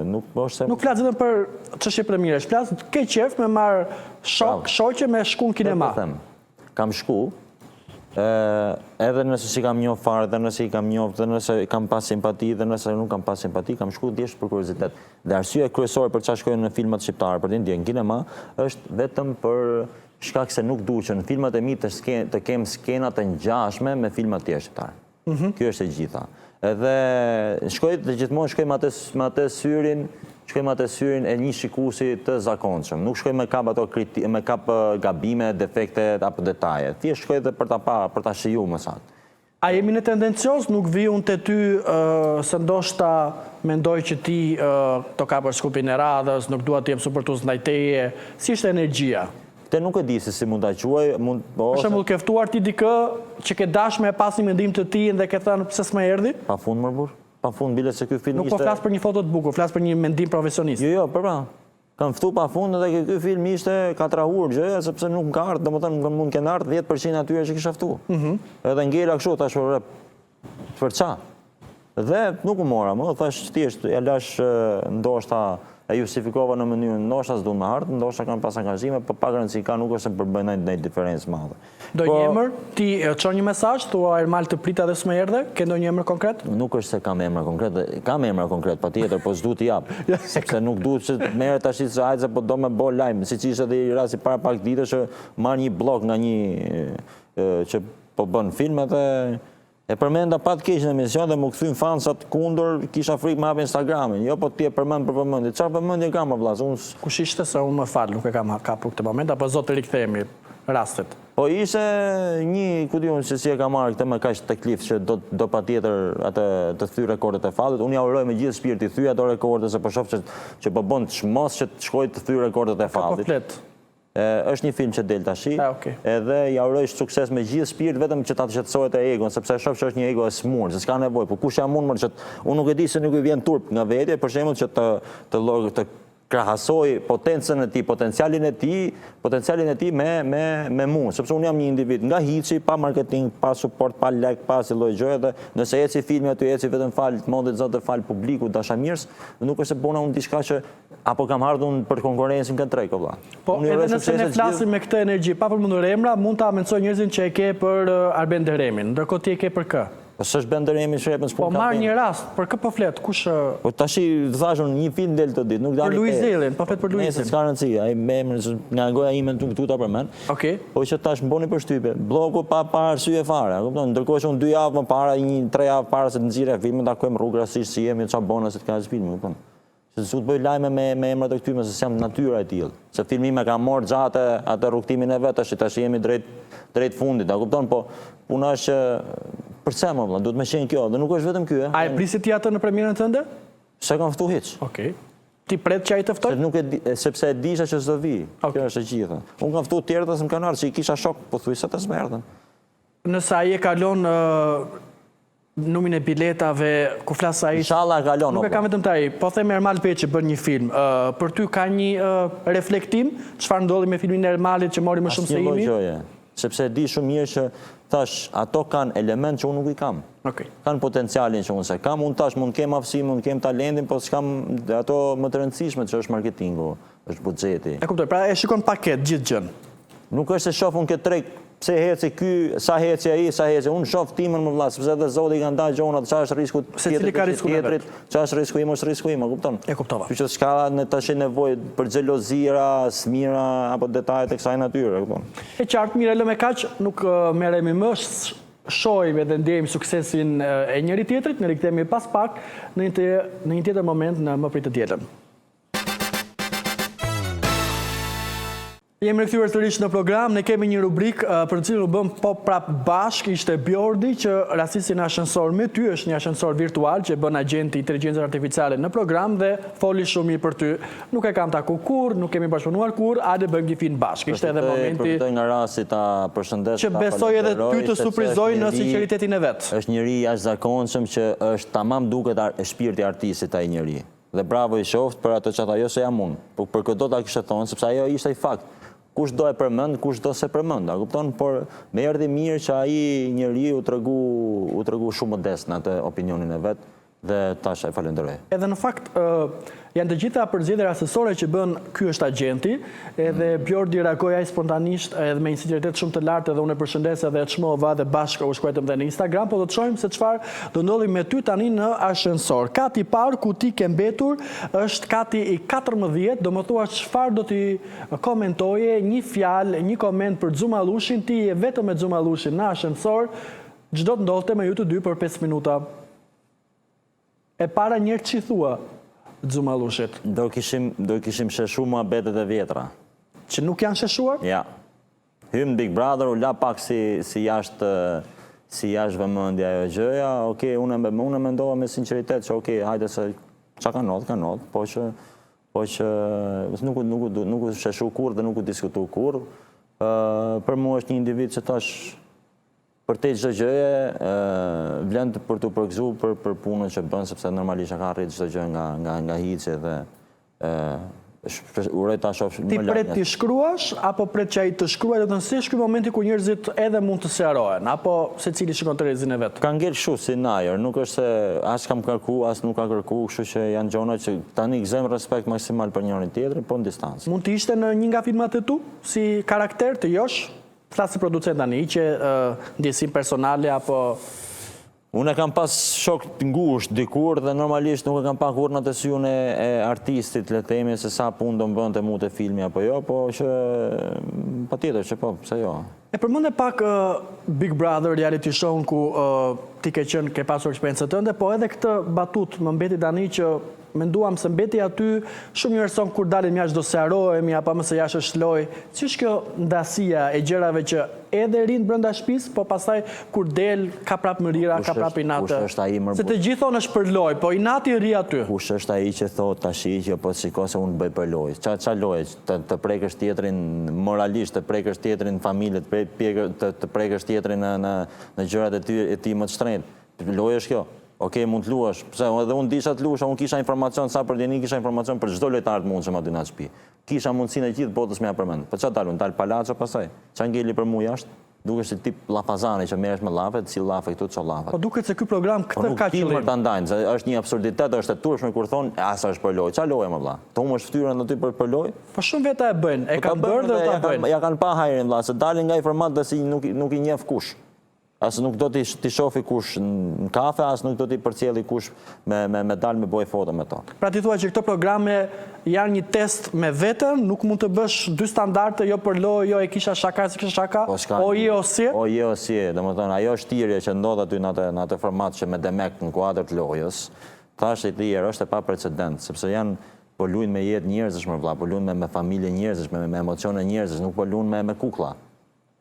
nuk është se... Nuk flasë dhe për çështje premieresh, flasë ke qef me marë shoqe me shku në kinema. Kam shku, Edhe nëse si kam njohë fare, dhe nëse i kam njohë, dhe nëse kam pas simpati, dhe nëse nuk kam pas simpati, kam shku thjesht për kuriozitet. Dhe arsye kryesore për çfarë shkojnë në filmat shqiptare, për të ndjen kinema, është vetëm për shkak se nuk duhet që në filmat e mi të kem skena të ngjashme me filmat tjerë shqiptare. Kjo është e gjitha. Edhe gjithmonë shkoj me atë syrin, e një shikuesi të zakonshëm. Nuk shkoj me kap gabime, defekte apo detaje. Thjesht shkoj edhe për ta shiju më saktë. A jemi në tendencios, nuk vi unë të ty se ndoshta mendoj që ti të ka për skupin e radhës, nuk dua të jem supportues ndaj teje, si është energjia? Te nuk e di se si mund ta quaj, për shembull ke ftuar ti dikë që ke dashme e pas një mendim të tij dhe ke thënë pse s'më erdhi? Pafund më burr. Pafund bile se ky film ishte. Nuk po flas për një foto të bukur, flas për një mendim profesionist. Jo, pra. Kam ftu pafund edhe ky film ishte katrahur gjë, sepse nuk ka ardhur, domethënë mund të kenë ardhur 10% atyre që kisha ftu. Edhe ngela kështu tash për ça? Dhe nuk u mora, më thash thjesht ja lash ndoshta e justifikova në mënyrën ndoshta s'duan më ardh, ndoshta kanë pas angazhime, por pa garanci ka nuk është se përbën ndonjë diferencë madhe. Do një emër, ti çon një mesazh, thua Ermal të prita dhe s'më erdhe, ke ndonjë emër konkret? Nuk është se kam emër konkret, kam emër konkret patjetër, po s'duhet t'i jap, sepse nuk duhet që merret tash se hajde po do më bë lajm, siç ishte edhe i rasti para pak ditësh që marr një blog nga një që po bën filma dhe e përmenda pa të keq në emision dhe më kthyn fansat kundër, kisha frikë me hap Instagramin. Jo, po ti e përmend për përmendje. Çfarë përmendje kam më vllaz? Kush ishte se unë më fal, nuk e kam kapur këtë moment, apo zot të rikthehemi rastet. Po ishte një, ku diun se si e ka marrë këtë me kaq teklif që do patjetër atë të thyj rekordet e fallit. Unë ja uroj me gjithë shpirti thyj ato rekorde se po shoh që po bën çmos që të shkojë të thyj rekordet e fallit. Është një film që del tashi, edhe ja uroj sukses me gjithë shpirt, vetëm që ta shqetësohet e egon, sepse shoh që është një ego e smur, se s'ka nevojë, po kush jam unë që unë nuk e di se nuk i vjen turp nga vetja, për shembull që të krahasoj potencën e tij, potencialin e tij me mua, sepse unë jam një individ nga hiçi, pa marketing, pa suport, pa like, pa asnjë lloj gjëje, dhe nëse eci filmi aty eci vetëm fal modit zot të fal publiku dashamirës, nuk është se bona unë diçka që apo kam ardhur për konkurrencën këtë treg valla. Po edhe nëse ne flasim me këtë energji, pa përmendur emra, mund ta mençoj njerëzin që e ke për Arben Deremin, ndërkohë ti e ke për kë? Po s'është Ben Deremi shepën s'po ka. Po marr një rast, për kë po flet? Kush? Po tash thashun një film del të ditë, nuk dali. Për Luizelin, po flet për Luizin. S'ka rëndësi, ai me emrin nga goja ime nuk ta përmend. Okej. Po që tash mboni përshtypje. Bloku pa arsye fare, e kupton? Ndërkohë që unë 2 javë më para, 3 javë para se të nxirre filmin, takojmë rrugë rastisht si jemi çfarë bona se të ka filmin, kupton? Se s'u të bëj lajme me emrat e këtyre se jam natyra e tillë. Se filmi më ka marrë gjatë atë rrugtimin e vet, tash jemi drejt fundit, a kupton? Po puna është përse më vëlla, duhet më shenjë kjo, dhe nuk është vetëm ky. A e prisit ti atë në premierën tënde? Se kam ftu hiç. Okej. Ti pret që ai të ftoj? Sepse e disha që s'do vi. Kjo është e gjitha. Unë kam ftu të tjerë dhe s'm kanë ardhur, që i kisha shok, po thuaj sa të s'merdhen. Nëse ai e kalon numrin e biletave, ku flas ai? Inshallah e kalon. Nuk e kam vetëm ai, po them Ermal Peçi bën një film. Për ty ka një reflektim çfarë ndodhi me filmin e Ermalit që mori më shumë se imi? Sepse di shumë mirë që tash ato kanë element që unë nuk i kam. Kanë potencialin që unë se kam, unë tash mund kem aftësi, mund kem talentin, po s'kam ato më të rëndësishme që është marketingu, është buxheti. E kuptoj, pra e shikon paket gjithë gjën. Nuk është se shoh unë këtë treg, pse heci ky, sa heci ai, sa heci. Unë shoh timën më vëlla, sepse edhe Zoti ka ndajë gjonat, çfarë është risku tjetrit, çfarë është risku im, është risku im, e kupton? E kuptova. Kështu që s'ka tash nevojë për xhelozira, smira apo detajet e kësaj natyre, e kupton? E qartë, mirë, lë me kaq, nuk merremi më, shohim edhe ndjejmë suksesin e njëri tjetrit, ne rikthehemi pas pak në një tjetër moment në Më prit të dielën. Jemi rikthyer sërish në program, ne kemi një rubrik për të cilën u bëm po prap bashk, ishte Bjordi që rastisi në ashensor me ty, është një ashensor virtual që bën agenti inteligjencës artificiale në program dhe foli shumë mirë për ty. Nuk e kam taku kur, nuk kemi bashkëpunuar kur, hajde bëjmë një film bashk. Ishte edhe momenti përfitoj nga rasti ta përshëndes, që besoj edhe ty të surprizoj në sinqeritetin e vet. Është njëri jashtëzakonshëm që është tamam duket shpirti artistit ai njëri. Dhe bravo i shoft për ato çata, jo se jam unë, por për këtë do ta kisha thonë sepse ajo ishte i fakt. Kush do e përmend, kush do se përmend, a kupton? Por me erdhi mirë që ai njeriu u tregu shumë modest në atë opinionin e vet, dhe tash e falenderoj. Edhe në fakt, janë të gjitha përzgjedhjet asesore që bën ky është agjenti, edhe Bjordi reagoi ai spontanisht edhe me një sinqeritet shumë të lartë, edhe unë e përshëndes edhe e çmova dhe bashkë u shkruajtëm dhe në Instagram, po do të shohim se çfarë do ndodhi me ty tani në ashensor. Kati i parë ku ti ke mbetur është kati i 14, do më thua çfarë do t'i komentoje, një fjalë, një koment për Xhumallushin, ti je vetëm me Xhumallushin në ashensor, çdo të ndodhte me ju të dy për 5 minuta. E para njërë që i thua Xhumallushit? Do kishim sheshu muhabetet e vjetra. Që nuk janë sheshuar? Ja. Hym Big Brother, u la pak si jashtë vëmendja ajo gjëja. Okej, unë mendova me sinqeritet që okej, hajde se çka ka ndodhur, po që nuk u sheshu kurrë dhe nuk u diskutu kurrë. Për mua është një individ që tash për te çdo gjëje vlen për t'u përgëzuar për punën që bën, sepse normalisht ka arrit çdo gjë nga hiqje dhe uroj ta shoh më lart. Ti pret ti shkruash apo pret që ai të shkruaj, do të thënë si është ky momenti ku njerëzit edhe mund të sqarohen, apo secili shikon Terezin e vet? Ka ngel kështu si najer, nuk është se as kam kërku, as nuk ka kërku, kështu që janë gjona që tani gëzojmë respekt maksimal për njërin tjetrin, po në distancë. Mund të ishte në një nga filmat e tu si karakter të josh? Flasë si producent tani, që ndjesim personale apo... Unë e kam pas shok të ngusht dikur dhe normalisht nuk e kam pa kur në të syun e artistit, le themi, se sa punë do më bënd të mu të filmi apo jo, po që pa tjetër që po, pse jo. E përmënde pak Big Brother, reality show ku ti ke pasur eksperiencët tënde, po edhe këtë batut më mbeti tani që menduam se mbeti aty shumë njerëz son kur dalim jashtë do sqarohemi apo më së jashtë është lojë. Si është kjo ndasia e gjërave që edhe rinë brenda shtëpisë, po pastaj kur del ka prapë mërira, ka prapë inate. Kush është ai më? Se të gjithë thonë është për lojë, po inati ri aty. Kush është ai që thot tash që po shiko se unë bëj për lojë? Ça lojë? Të prekësh tjetrin moralisht, të prekësh tjetrin familje, të prekësh tjetrin në gjërat e tij më të shtrenjtë. Lojë është kjo. Okej, mund të luash, pse edhe unë disha të luasha, unë kisha informacion, sa për djeni kisha informacion për çdo lojtar të mundshëm aty në shtëpi. Kisha mundësinë e gjithë botës me ja përmend. Po çfarë dalun, dal palaço pastaj. Ç'a ngeli për mua jashtë? Dukesh si tip llafazani që merresh me llafe, si llafe këtu ço llafe. Po duket se ky program këtë ka qëllim. Po ta ndajnë, se është një absurditet, është e turpshme kur thon, sa është për lojë. Ç'a lojë më vëlla? To humbësh fytyrën aty për lojë? Po shumë veta e bëjnë, e kanë bërë dhe ta bëjnë. Ja kanë pa hajrin vëlla, se dalin nga informat dhe si nuk i njeh kush. As nuk do t'i shofi kush në kafe, as nuk do t'i përcjelli kush me dalë me boj foto me to. Pra ti thua që këto programe janë një test me vetën, nuk mund të bësh dy standarde, jo për lojë, jo e kisha shaka, si kisha shaka, o je o si? O je o si, dhe më thonë, ajo shtirje që ndodh aty në atë format që me demek në kuadrë të lojës, thashtë i tjerë është e pa precedent, sepse janë po luajnë me jetë njerëzish më vëlla, po luajnë me familje njerëzish, me emocione njerëzish, nuk po luajnë me kuklla.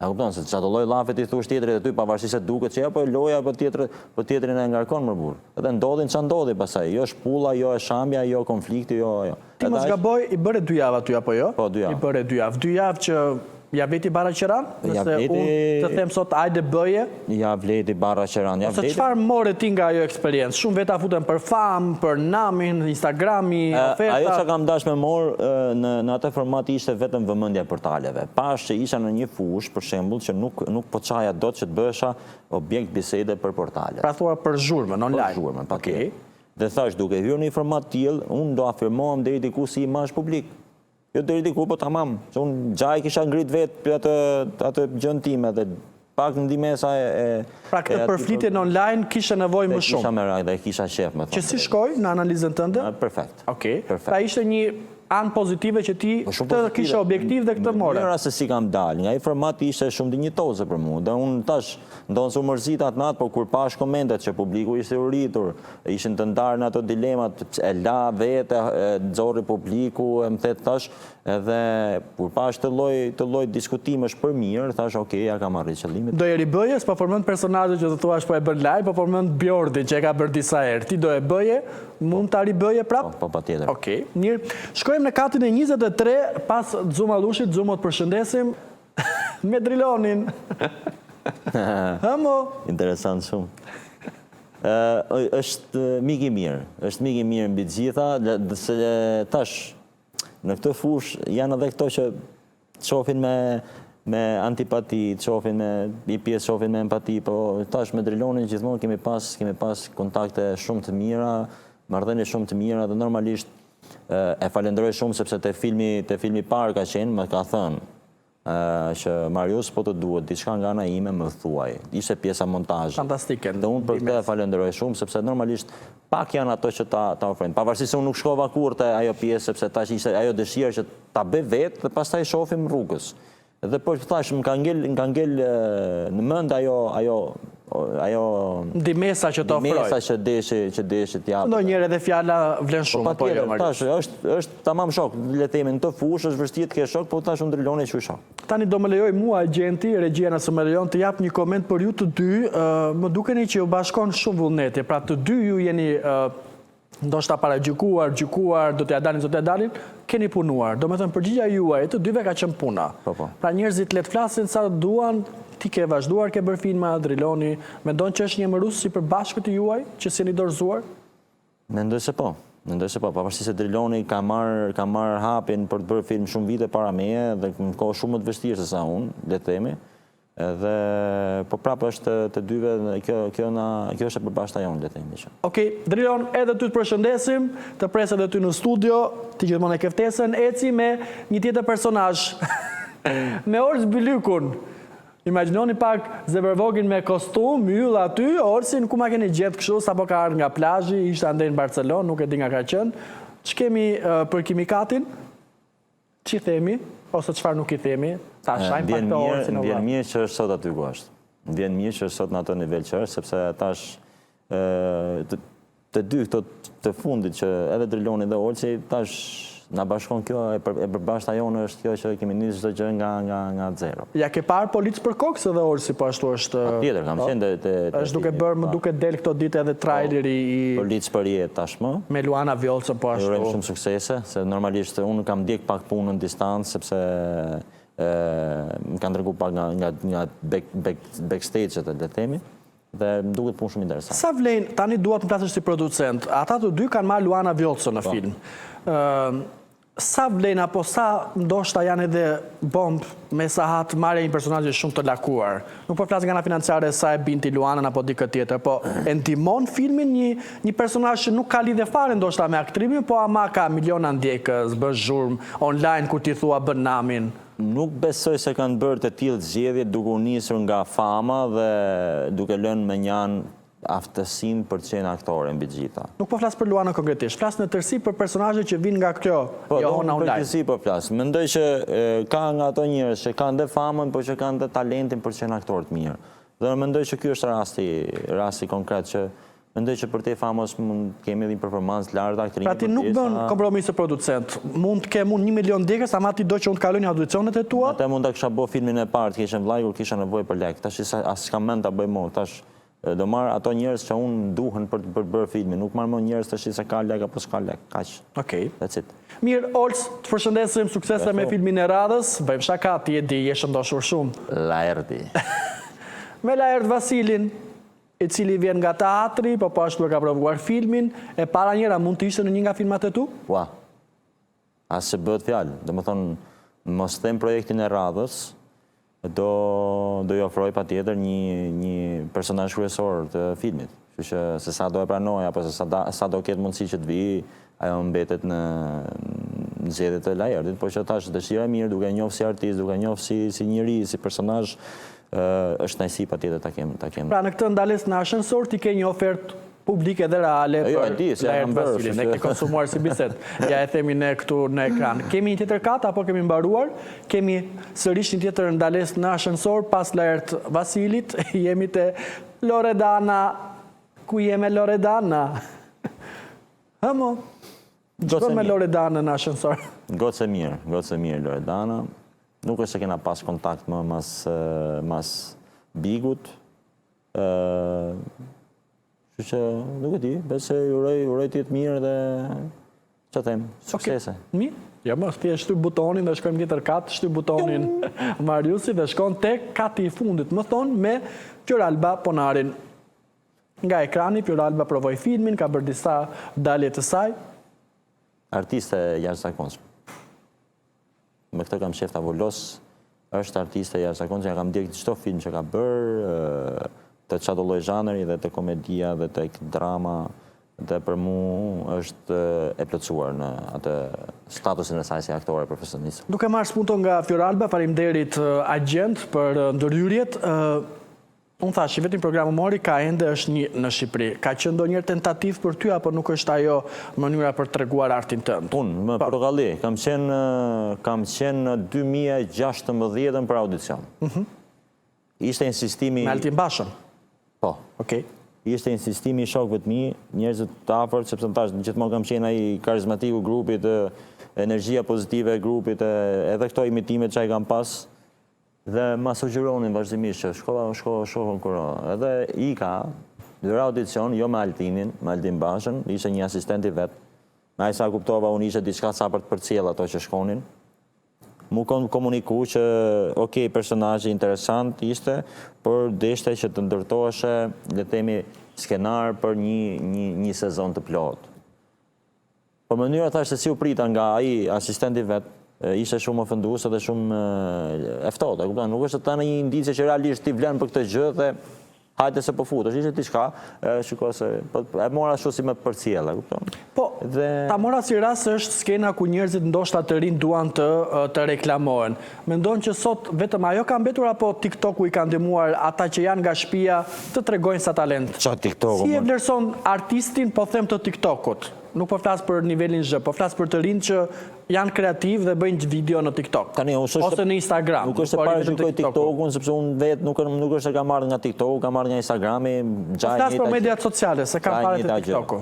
A kupton se çdo lloj llafet i thush tjetrit aty pavarësisht se duket që apo loja apo tjetrin e ngarkon më burr. Edhe ndodhin ç'a ndodhi pastaj, jo shpulla, jo e shambja, jo konflikti, jo. Ti mos gaboj, i bëre 2 javë aty apo jo? Po 2 javë. I bëre 2 javë. 2 javë që ja vleti Barra Qeran? Nëse unë të them sot ajde bëje? Ja vleti Barra Qeran. Ose çfarë more ti nga ajo eksperiencë? Shumë veta futen për famë, për namin, Instagrami, oferta. Ajo që kam dash me morë në atë format ishte vetëm vëmendja portaleve. Pash që isha në një fushë, për shembull, që nuk po çaja dot që të bëhesha objekt bisede për portalet. Pra thua për zhurmën online. Për zhurmën, patjetër. Dhe thash duke hyrë në një format tillë, unë do afirmohem deri diku si imazh publik. Jo deri diku, po tamam. Se unë gjaj kisha ngrit vetë atë gjën time dhe pak në dimesa e... Pra këtë përflitjen online kisha nevojë më shumë. Kisha me rajt dhe kisha shef me thonë. Që si shkoj në analizën tënde? Perfekt. Okej. Pra ishte një anë pozitive që ti këtë kisha objektiv dhe këtë more. Mëra se si kam dalë, nga i formati ishte shumë dinjitoze për mu. Dhe unë tash, ndonë su mërzitat në atë, po kur pash komentet që publiku ishte u rritur, ishin të ndarë në ato dilemat, e la vete, nëzori publiku, e më thetë tash, edhe kur pash të loj diskutimesh për mirë, thash, okej, ja kam arrit qëllimit. Do e ribëje, s'pa përmend personazhe që të thuash po e bën laj, po përmend Bjordin që e ka bërë disa herë. Ti do e bëje, mund ta ribëje prap? Po patjetër. Okej, mirë. Shkojmë në katin e 23 pas Xhumallushit, Xhumo të përshëndesim me drilonin. Hamo. Interesant shumë. Është mik i mirë mbi të gjitha, se tash në këtë fush janë edhe këto që qofin me antipati, i pjesë qofin me empati, po tash me Drilonin gjithmonë kemi pas kontakte shumë të mira, marrëdhënie shumë të mira dhe normalisht e falenderoj shumë sepse te filmi parë ka qenë, më ka thënë që Marius po të duhet diçka nga ana ime më thuaj. Ishte pjesa montazhi. Fantastike. Dhe unë për këtë e falenderoj shumë sepse normalisht pak janë ato që ta ofrojnë. Pavarësisht se unë nuk shkova kurrë te ajo pjesë sepse tash ishte ajo dëshira që ta bëj vetë dhe pastaj shohim rrugës. Dhe po thash më ka ngel në mend ajo ndimesa që të ofroj. Ndimesa që deshi t'japë. Ndonjëherë edhe fjala vlen shumë. Po jo, tash është tamam shok, le të themi në këtë fushë është vështirë të kesh shok, po tash unë Driloni që shok. Tani do më lejoj mua agenti, regjia nëse më lejon të jap një koment për ju të dy. Më dukeni që ju bashkon shumë vullneti. Pra të dy ju jeni ndoshta para gjykuar, do t'ja dalin, keni punuar. Do me thënë përgjigja juaj, të dyve ka qenë puna. Pra njerëzit le të flasin sa duan, ti ke vazhduar, ke bërë filma, Driloni, mendon që është një emërues si për bashkët e juaj, që s'jeni dorëzuar? Mendoj se po, pavarësisht se Driloni ka marrë hapin për të bërë film shumë vite para meje dhe në kohë shumë më të vështirë se sa unë, le të themi. Dhe po prapë është të dyve, kjo është e përbashkëta jonë, le të themi. Okej, Drilon, edhe ty të përshëndesim, të presë edhe ty në studio, ti gjithmonë e keftesën, eci me një tjetër personazh, me Ors Bylykun. Imagjinoni pak Zebervogin me kostum, yll aty, Orsin ku ma keni gjetë kështu, sapo ka ardhur nga plazhi, ishte andej në Barcelonë, nuk e di nga ka qenë. Ç'kemi për kimikatin? Ç'i themi? Ose çfarë nuk i themi? Ta shajmë pak të Orsin. Më vjen mirë që është sot aty ku është. Më vjen mirë që është sot në atë nivel që është, sepse tash të dy këto të fundit që edhe Driloni dhe Orsi, tash na bashkon kjo, e përbashkëta jonë është kjo që kemi nisë çdo gjë nga zero. Ja ke parë Polic për kokës edhe Orsi po ashtu është? Patjetër, kam qenë është duke bërë, më duke del këto ditë edhe traileri i Polic për jetë tashmë. Me Luana Vjollcën po ashtu. Urojmë shumë suksese, se normalisht unë kam ndjek pak punën në distancë sepse më kanë treguar pak nga backstage-et, le të themi. Dhe më duket punë shumë interesante. Sa vlen, tani dua të flasësh si producent, ata të dy kanë marrë Luana Vjollcën në film. Sa vlen apo sa ndoshta janë edhe bomb me sahat marrë një personazh shumë të lakuar. Nuk po flas nga ana financiare sa e binti Luanën apo dikë tjetër, po e ndihmon filmin një personazh që nuk ka lidhje fare ndoshta me aktrimin, po ama ka miliona ndjekës, bën zhurmë online kur ti thua bën namin. Nuk besoj se kanë bërë të tillë zgjedhje duke u nisur nga fama dhe duke lënë me një anë aftësinë për të qenë aktore mbi të gjitha. Nuk po flas për Luanën konkretisht, flas në tërësi për personazhet që vinë nga kjo johona online. Po, në tërësi po flas. Mendoj që ka nga ato njerëz që kanë dhe famën, por që kanë dhe talentin për të qenë aktor të mirë. Dhe mendoj që ky është rasti konkret që mendoj që për te famës mund kemi edhe një performancë lartë aktorin. Pra ti nuk bën kompromisë producent. Mund të kem unë 1 milion ndjekës, ama ti do që unë të kaloj një audicionet e tua? Atë mund ta kisha bë filmin e parë, të kisha vllai kur kisha nevojë për lek. Tash as s'kam mend ta bëj më. Tash do marr ato njerëz që unë duhen për të bërë filmin. Nuk marr më njerëz tash se ka lek apo s'ka lek. Kaq. Okej. That's it. Mirë, Olc, të përshëndesim, suksese me filmin e radhës. Bëjmë shaka, ti e di, je shëndoshur shumë. Laerdi. Me Laerd Vasilin, i cili vjen nga teatri, po ashtu e ka provuar filmin, e para njëra mund të ishte në një nga filmat e tu? Ua, as që bëhet fjalë. Do më thonë, mos them projektin e radhës, do ju ofroj patjetër një personazh kryesor të filmit. Kështu që se sa do e pranoj, apo se sa do ketë mundësi që të vi, ajo mbetet në zgjedhjet e Laerdit, por që tash dëshira e mirë, duke njohur si artist, duke njohur si njeri, si personazh, është kënaqësi patjetër ta kem. Pra në këtë ndalesë në ashensor ti ke një ofertë publike dhe reale për Laerd Vasilin. Ne ke konsumuar si bisedë. Ja e themi ne këtu në ekran. Kemi një tjetër kat apo kemi mbaruar? Kemi sërish një tjetër ndalesë në ashensor pas Laerd Vasilit. Jemi te Loredana. Ku jeme Loredana? Hamo. Çfarë me Loredana në ashensor? Gocë e mirë Loredana. Nuk është se kena pas kontakt më mas Bigut. Kështu që nuk e di, besoj uroj ti të mirë dhe çfarë them, suksese. Mirë. Ja mos ti e shtyp butonin dhe shkojmë tjetër kat, shtyp butonin Mariusi dhe shkon tek kati i fundit, më thon me Fioralba Ponarin. Nga ekrani Fioralba provoi filmin, ka bërë disa dalje të saj. Artiste jashtëzakonshme. Me këtë kam shef tavolos, është artiste jashtëzakonshme, ja kam ndjek çdo film që ka bërë, të çdo lloj zhanri dhe të komedia dhe të drama, dhe për mua është e plotësuar në atë statusin e saj si aktore profesioniste. Duke marrë spunto nga Fioralba, faleminderit agent për ndërhyrjet. Unë thash, vetëm programi mori ka ende është një në Shqipëri. Ka qenë ndonjëherë tentativ për ty apo nuk është ajo mënyra për treguar artin tënd? Unë në Portokalli kam qenë në 2016 për audicion. Ishte insistimi... Me Altin Bashën? Po. Okej. Ishte insistimi i shokëve të mi, njerëzit të afërt, sepse më thash, gjithmonë kam qenë ai karizmatiku i grupit, energjia pozitive e grupit, edhe këto imitimet që ai kam pas, dhe ma sugjeronin vazhdimisht që shkohën kuro. Edhe ika, dëra audicion, jo me Altinin, me Altin Bashën, ishte një asistenti vetë. Me ai sa kuptova, unë ishte diçka sa për të përcjell ato që shkonin. Mu komuniku që, okej, personazhi interesant ishte, por deshte që të ndërtoheshe, le themi, skenar për një sezon të plot. Por mënyra thashtë se si u prita nga ai asistenti vetë, ishte shumë ofenduese dhe shumë e ftohtë, nuk është të në një indicje që realisht ti vlen për këtë gjë dhe hajde se po futesh, ishte diçka, shiko se e mora ashtu si me përcjell, e kupton? Po, ta mora si rast është skena ku njerëzit ndoshta të rinë duan të reklamohen. Mendon që sot vetëm ajo ka mbetur apo TikToku i ka ndihmuar ata që janë nga shtëpia të tregojnë sa talent? Çfarë TikToku? Si e vlerëson artistin, po them të TikTokut? Nuk po flas për nivelin zhë, po flas për të rinë që janë kreativ dhe bëjnë video në TikTok. Ose në Instagram. Nuk është se parashikoj TikTokun, sepse unë vetë nuk është se ka marrë nga TikToku, ka marrë nga Instagrami. Po flas për mediat sociale, se ka fare të TikToku.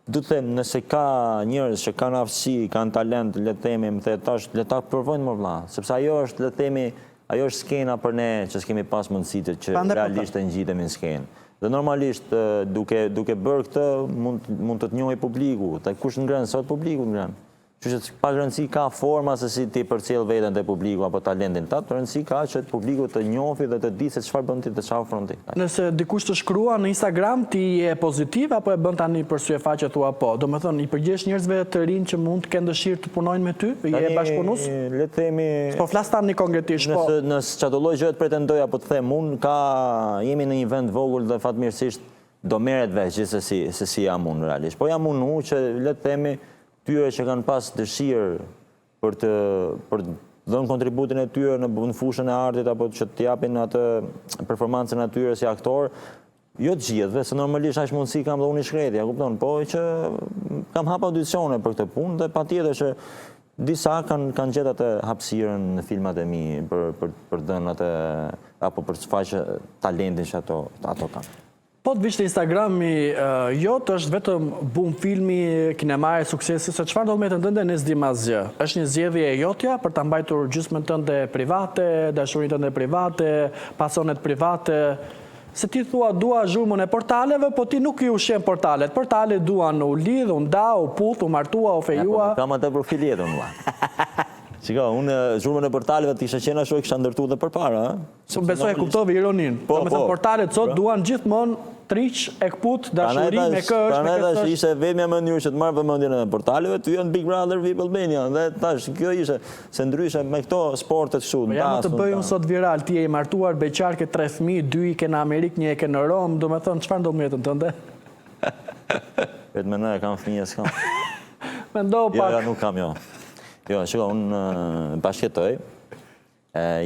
Du të them, nëse ka njerëz që kanë aftësi, kanë talent, le të themi, më the tash, le ta provojnë më vëlla, sepse ajo është, le të themi, ajo është skena për ne që s'kemi pas mundësitë që realisht të ngjitemi në skenë. Dhe normalisht, duke bërë këtë, mund të të njohë publiku. Dhe kush ngrenë, sot publiku ngrenë. Që që pa rëndësi ka forma se si ti përcjell veten te publiku apo talentin tat, rëndësi ka që publiku të njohë dhe të di se çfarë bën ti dhe çfarë ofron ti. Nëse dikush të shkrua në Instagram, ti je pozitiv apo e bën tani për syefaqe thua po? Domethënë, i përgjesh njerëzve të rinj që mund të kenë dëshirë të punojnë me ty? Je bashkëpunues? Le të themi, po flas tani konkretisht, po. Nëse çdo lloj gjë pretendoj apo të them unë, jemi në një vend vogël dhe fatmirësisht do merret vesh gjithsesi se si jam unë realisht. Po jam unë që le të themi tyre që kanë pas dëshirë për të dhënë kontributin e tyre në fushën e artit apo që të japin atë performancën e tyre si aktor, jo të gjithëve, se normalisht aq mundësi kam dhe unë i shkretja, kupton, po që kam hap audicione për këtë punë dhe patjetër që disa kanë gjetë atë hapësirën në filmat e mi për dhënë atë apo për të shfaqë talentin që ato kanë. Po të vishte Instagrami jot është vetëm bum filmi, kinemare, suksesi, se çfarë do të me të ndënde në s'dim asgjë. Është një zgjedhje e jotja për ta mbajtur gjysmën tënde private, dashurinë tënde private, pasionet private. Se ti thua dua zhurmën e portaleve, po ti nuk i ushqen portalet. Portalet duan u lidh, u nda, u puth, u martua, u fejua. Kam atë profil jetën, mua. Shiko, unë zhurmën e portaleve të isha qena shumë e kisha ndërtu dhe përpara. Besoj e kuptove ironin. Do me thënë portalet sot duan gjithmonë triq, e këput, dashuri, me kësh, me kësësh. Ishe vetëmja mënyrë që të marrë vëmendjen e portaleve, të janë Big Brother VIP Albania. Dhe tash, kjo ishe, se ndryshe me këto sportet shumë. Ja më të bëj unë sot viral, ti e i martuar, beqarke 3 fëmijë, 2 i ke në Amerikë, 1 e ke në Romë, do me thënë, çfarë do më jetën tënde? Vetë me në e kam fëmijë, s'kam. Mendo pak. Jo, nuk kam, jo. Jo, shiko, unë bashkëtoj.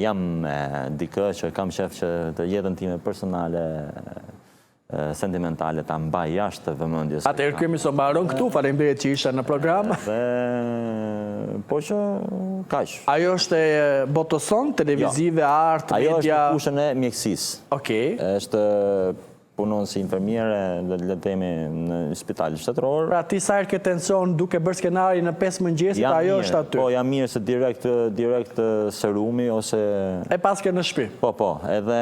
Jam dikë që kam shef që të jetën time personale, sentimentale, ta mbaj jashtë të vëmendjes. Atëherë ky emision mbaron këtu, faleminderit që isha në program. Po që kaq. Ajo është botëson, televizive, art, media. Ajo është fushën e mjekësisë. Okej. Është punon si infermiere dhe le të themi në spitalin shtetëror. Pra ti sa herë ke tension duke bërë skenari në 5 mëngjesit, ajo është aty. Po, jam mirë se direkt serumi ose... E pas ke në shtëpi. Po, edhe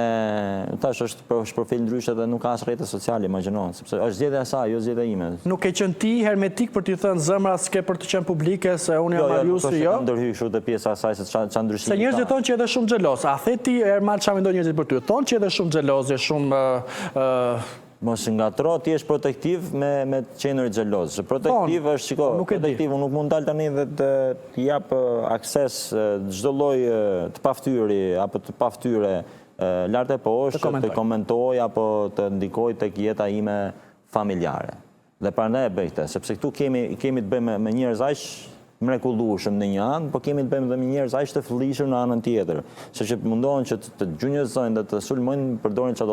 tash është profil ndryshe dhe nuk ka as rrjete sociale, imagjino, sepse është zgjedhja e saj, jo zgjedhja ime. Nuk e qenë ti hermetik për t'i thënë zëmra s'ke për të qenë publike se unë jam Mariusi, jo? Jo, nuk ndërhyj kështu te pjesa e saj se ç'a ndryshimi. Se njerëzit thonë që edhe shumë xhelos. A the ti Ermal çfarë mendon njerëzit për ty? Thonë që edhe shumë xheloze, shumë Mos ngatro, ti është protektiv me qenëri xheloz. Protektiv është, shiko, protektiv, unë nuk mund dalë tani dhe të jap akses çdo lloj të paftyri apo të paftyre lart e poshtë, të komentoj apo të ndikoj tek jeta ime familjare. Dhe prandaj e bëj këtë, sepse këtu kemi të bëjmë me njerëz aq mrekullueshëm në një anë, po kemi të bëjmë dhe me njerëz aq të fëllishëm në anën tjetër, sepse mundohen që të gjunjëzojnë dhe të sulmojnë, përdorin çdo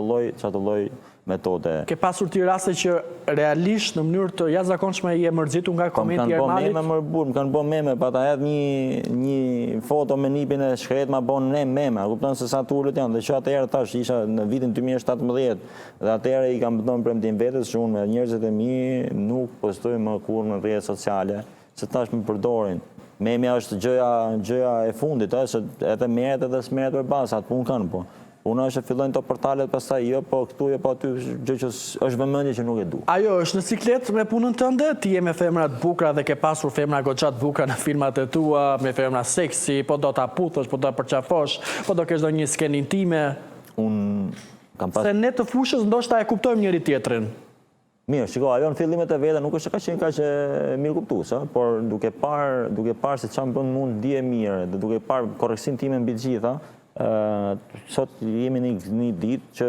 lloj metode. Ke pasur ti raste që realisht në mënyrë të jashtëzakonshme je mërzitur nga komenti i Ermanit? Më kanë bën meme, pata edhe një foto me nipin e shkret ma bën ne meme, kupton se sa turët janë, dhe që atëherë tash isha në vitin 2017 dhe atëherë i kam bënë premtim vetes që unë me njerëzit e mi nuk postoj më kur në rrjetet sociale, se tash më përdorin. Memja është gjëja e fundit, se edhe merret edhe s'merret përballë, atë punë kanë po. Puna është e fillojnë të portalet, pastaj jo po këtu, jo po aty, gjë që është vëmendje që nuk e du. Ajo është në siklet me punën tënde, ti je me femra të bukura dhe ke pasur femra goxha të bukura në filmat e tua, me femra seksi, po do ta puthësh, po do ta përqafosh, po do kesh ndonjë skenë intime. Se ne të fushës ndoshta e kuptojmë njëri tjetrin. Mirë, shiko, ajo në fillimet e veta nuk është ka qenë kaq mirë kuptuese, por duke parë se çfarë bën mund ndije mirë dhe duke parë korreksin time mbi të gjitha, sot jemi në një ditë që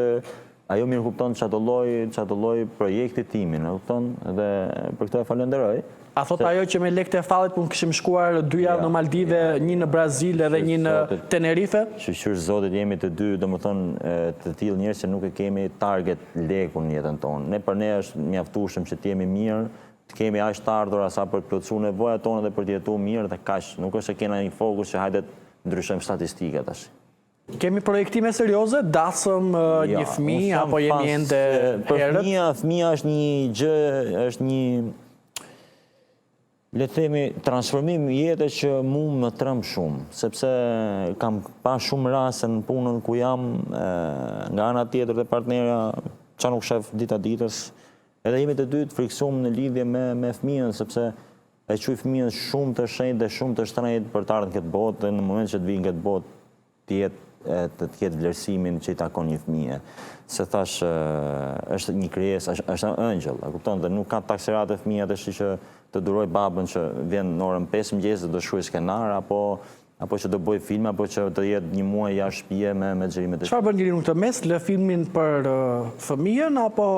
ajo mirë kupton çdo lloj projekti timin, e kupton, dhe për këtë e falenderoj. A thot ajo që me lekët e fallit pun kishim shkuar 2 javë në Maldive, një në Brazil edhe një në Tenerife? Shqyr zotit jemi të dy, domethënë të tillë njerëz që nuk e kemi target lekun në jetën tonë. Ne për ne është mjaftueshëm që të jemi mirë, të kemi aq të ardhura sa për të plotësuar nevojat tona dhe për të jetuar mirë dhe kaq. Nuk është se kena një fokus që hajde të ndryshojmë statistikat tash. Kemi projektime serioze, dasëm një fëmijë apo jemi ende herët? Fëmia është një gjë, është një, le të themi, transformim jetë që mu më trem shumë, sepse kam pa shumë raste në punën ku jam, nga ana tjetër dhe partnerja që nuk shef dita ditës, edhe jemi të dy të friksuar në lidhje me fëmijën, sepse e quaj fëmijën shumë të shenjtë dhe shumë të shtrenjtë për të ardhur në këtë botë, dhe në moment që të vijë në këtë botë të ketë vlerësimin që i takon një fëmije. Se thash, është një krijesë, është një ëngjëll, e kupton, dhe nuk ka taksirate fëmija të shi që të duroj babën që vjen në orën 5 mëngjes dhe do shkruaj skenar, apo që do bëj film, apo që të jetë një muaj jashtë shtëpie me xhirimet e Çfarë bën njëri në këtë mes, lë filmin për fëmijën apo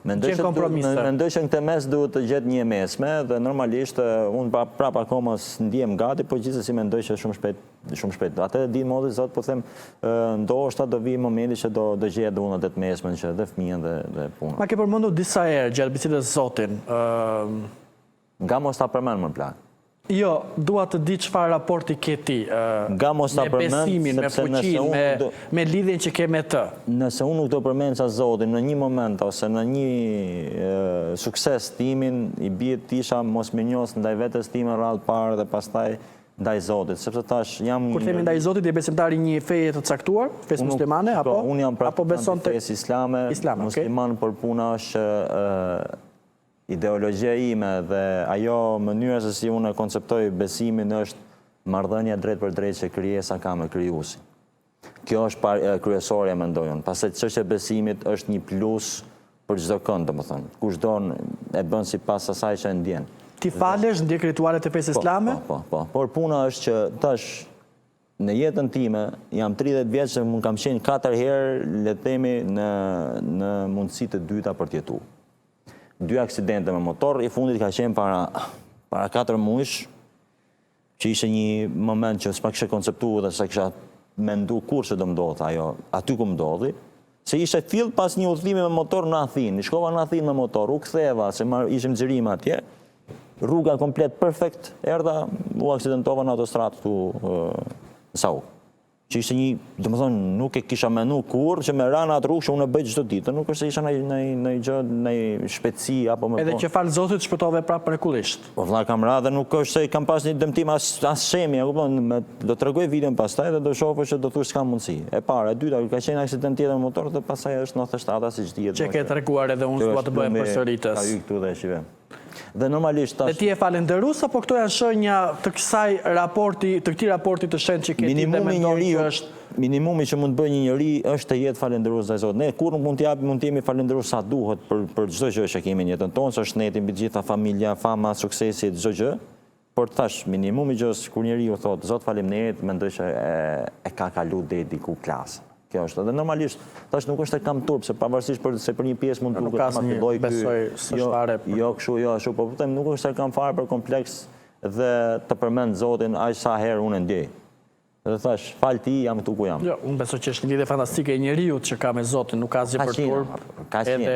gjen kompromise? Mendoj që në këtë mes duhet të gjetë një mesme dhe normalisht unë prap akoma s'ndiem gati, po gjithsesi mendoj që shumë shpejt. Atë di modi zot, po them, ndoshta do vi momenti që do gjetë dhe unë atë mesmen që dhe fëmijën dhe punën. Ma ke përmendur disa herë gjatë bisedës zotin. Nga mos ta përmend më plak. Jo, dua të di çfarë raporti ke ti me besimin, me fuqinë, me lidhjen që ke me të. Nëse unë nuk do përmend sa zotin në një moment ose në një sukses timin, i bie të isha mosmirnjos ndaj vetes time radhë parë dhe pastaj ndaj zotit, sepse tash jam... Kur themi ndaj zotit, je besimtar i një feje të caktuar, fesë muslimane, apo? Unë jam praktikant i fesë islame, musliman, por puna është ideologjia ime dhe ajo mënyra se si unë e konceptoj besimin është marrëdhënia drejt për drejt që krijesa ka me krijuesin. Kjo është kryesorja, mendoj unë. Pastaj çështja e besimit është një plus për çdo kënd, domethënë. Kushdo e bën sipas asaj që e ndjen. Ti falesh, ndjek ritualet e fesë islame? Po. Por puna është që tash në jetën time jam 30 vjeç që më kam qenë 4 herë, le të themi, në mundësi të dyta për të jetuar. 2 aksidente me motor, i fundit ka qenë para 4 muajsh, që ishte një moment që s'pa kishe konceptuar dhe s'pa kisha mendu kur që do ndodhë ajo, aty ku ndodhi, se ishte fill pas një udhëtimi me motor në Athinë, shkova në Athinë me motor, u ktheva, se ishim xhirima atje, rruga komplet perfekt, erdha, u aksidentova në autostradë këtu në Sau. Që ishte një, domethënë, nuk e kisha menu kur që me rana atë rrugë që unë e bëj çdo ditë, nuk është se isha në gjë, në shpejtësi apo me. Edhe që falë Zotit shpëtove prapë mrekullisht. Po vëlla kamera, dhe nuk është se kam pas një dëmtim as shemi, e kupton, do t'rregoj videon pastaj dhe do shohë që do thush s'kam mundësi. E para, e dyta, ka qenë aksident tjetër me motor dhe pastaj është 97 siç dihet. Që ke treguar edhe unë s'dua të bëhem përsëritës. Ka hyrë këtu dhe shive. Dhe normalisht tash. Dhe ti e falenderues apo këto janë shenja të kësaj raporti, të këtij raporti të shenjtë që ke ti dhe mendon që është minimumi që mund të bëjë një njeri është të jetë falendërues ndaj Zotit. Ne kur nuk mund të jemi falendërues sa duhet për çdo gjë që kemi në jetën tonë, se është neti mbi të gjitha, familja, fama, suksesi, çdo gjë. Por thash, minimumi që është kur njeriu thotë Zot faleminderit, mendoj që e ka kalu deri diku klasë. Kjo është. Dhe normalisht, tash nuk është e kam turp, se pavarësisht se për një pjesë mund të duket ma filloj jo kështu, jo ashtu, po them nuk është e kam fare për kompleks dhe të përmend Zotin aq sa herë unë ndjej. Dhe thash, fal ti, jam këtu ku jam. Jo, unë besoj që është një lidhje fantastike e njeriut që ka me Zotin, nuk ka asgjë për turp, edhe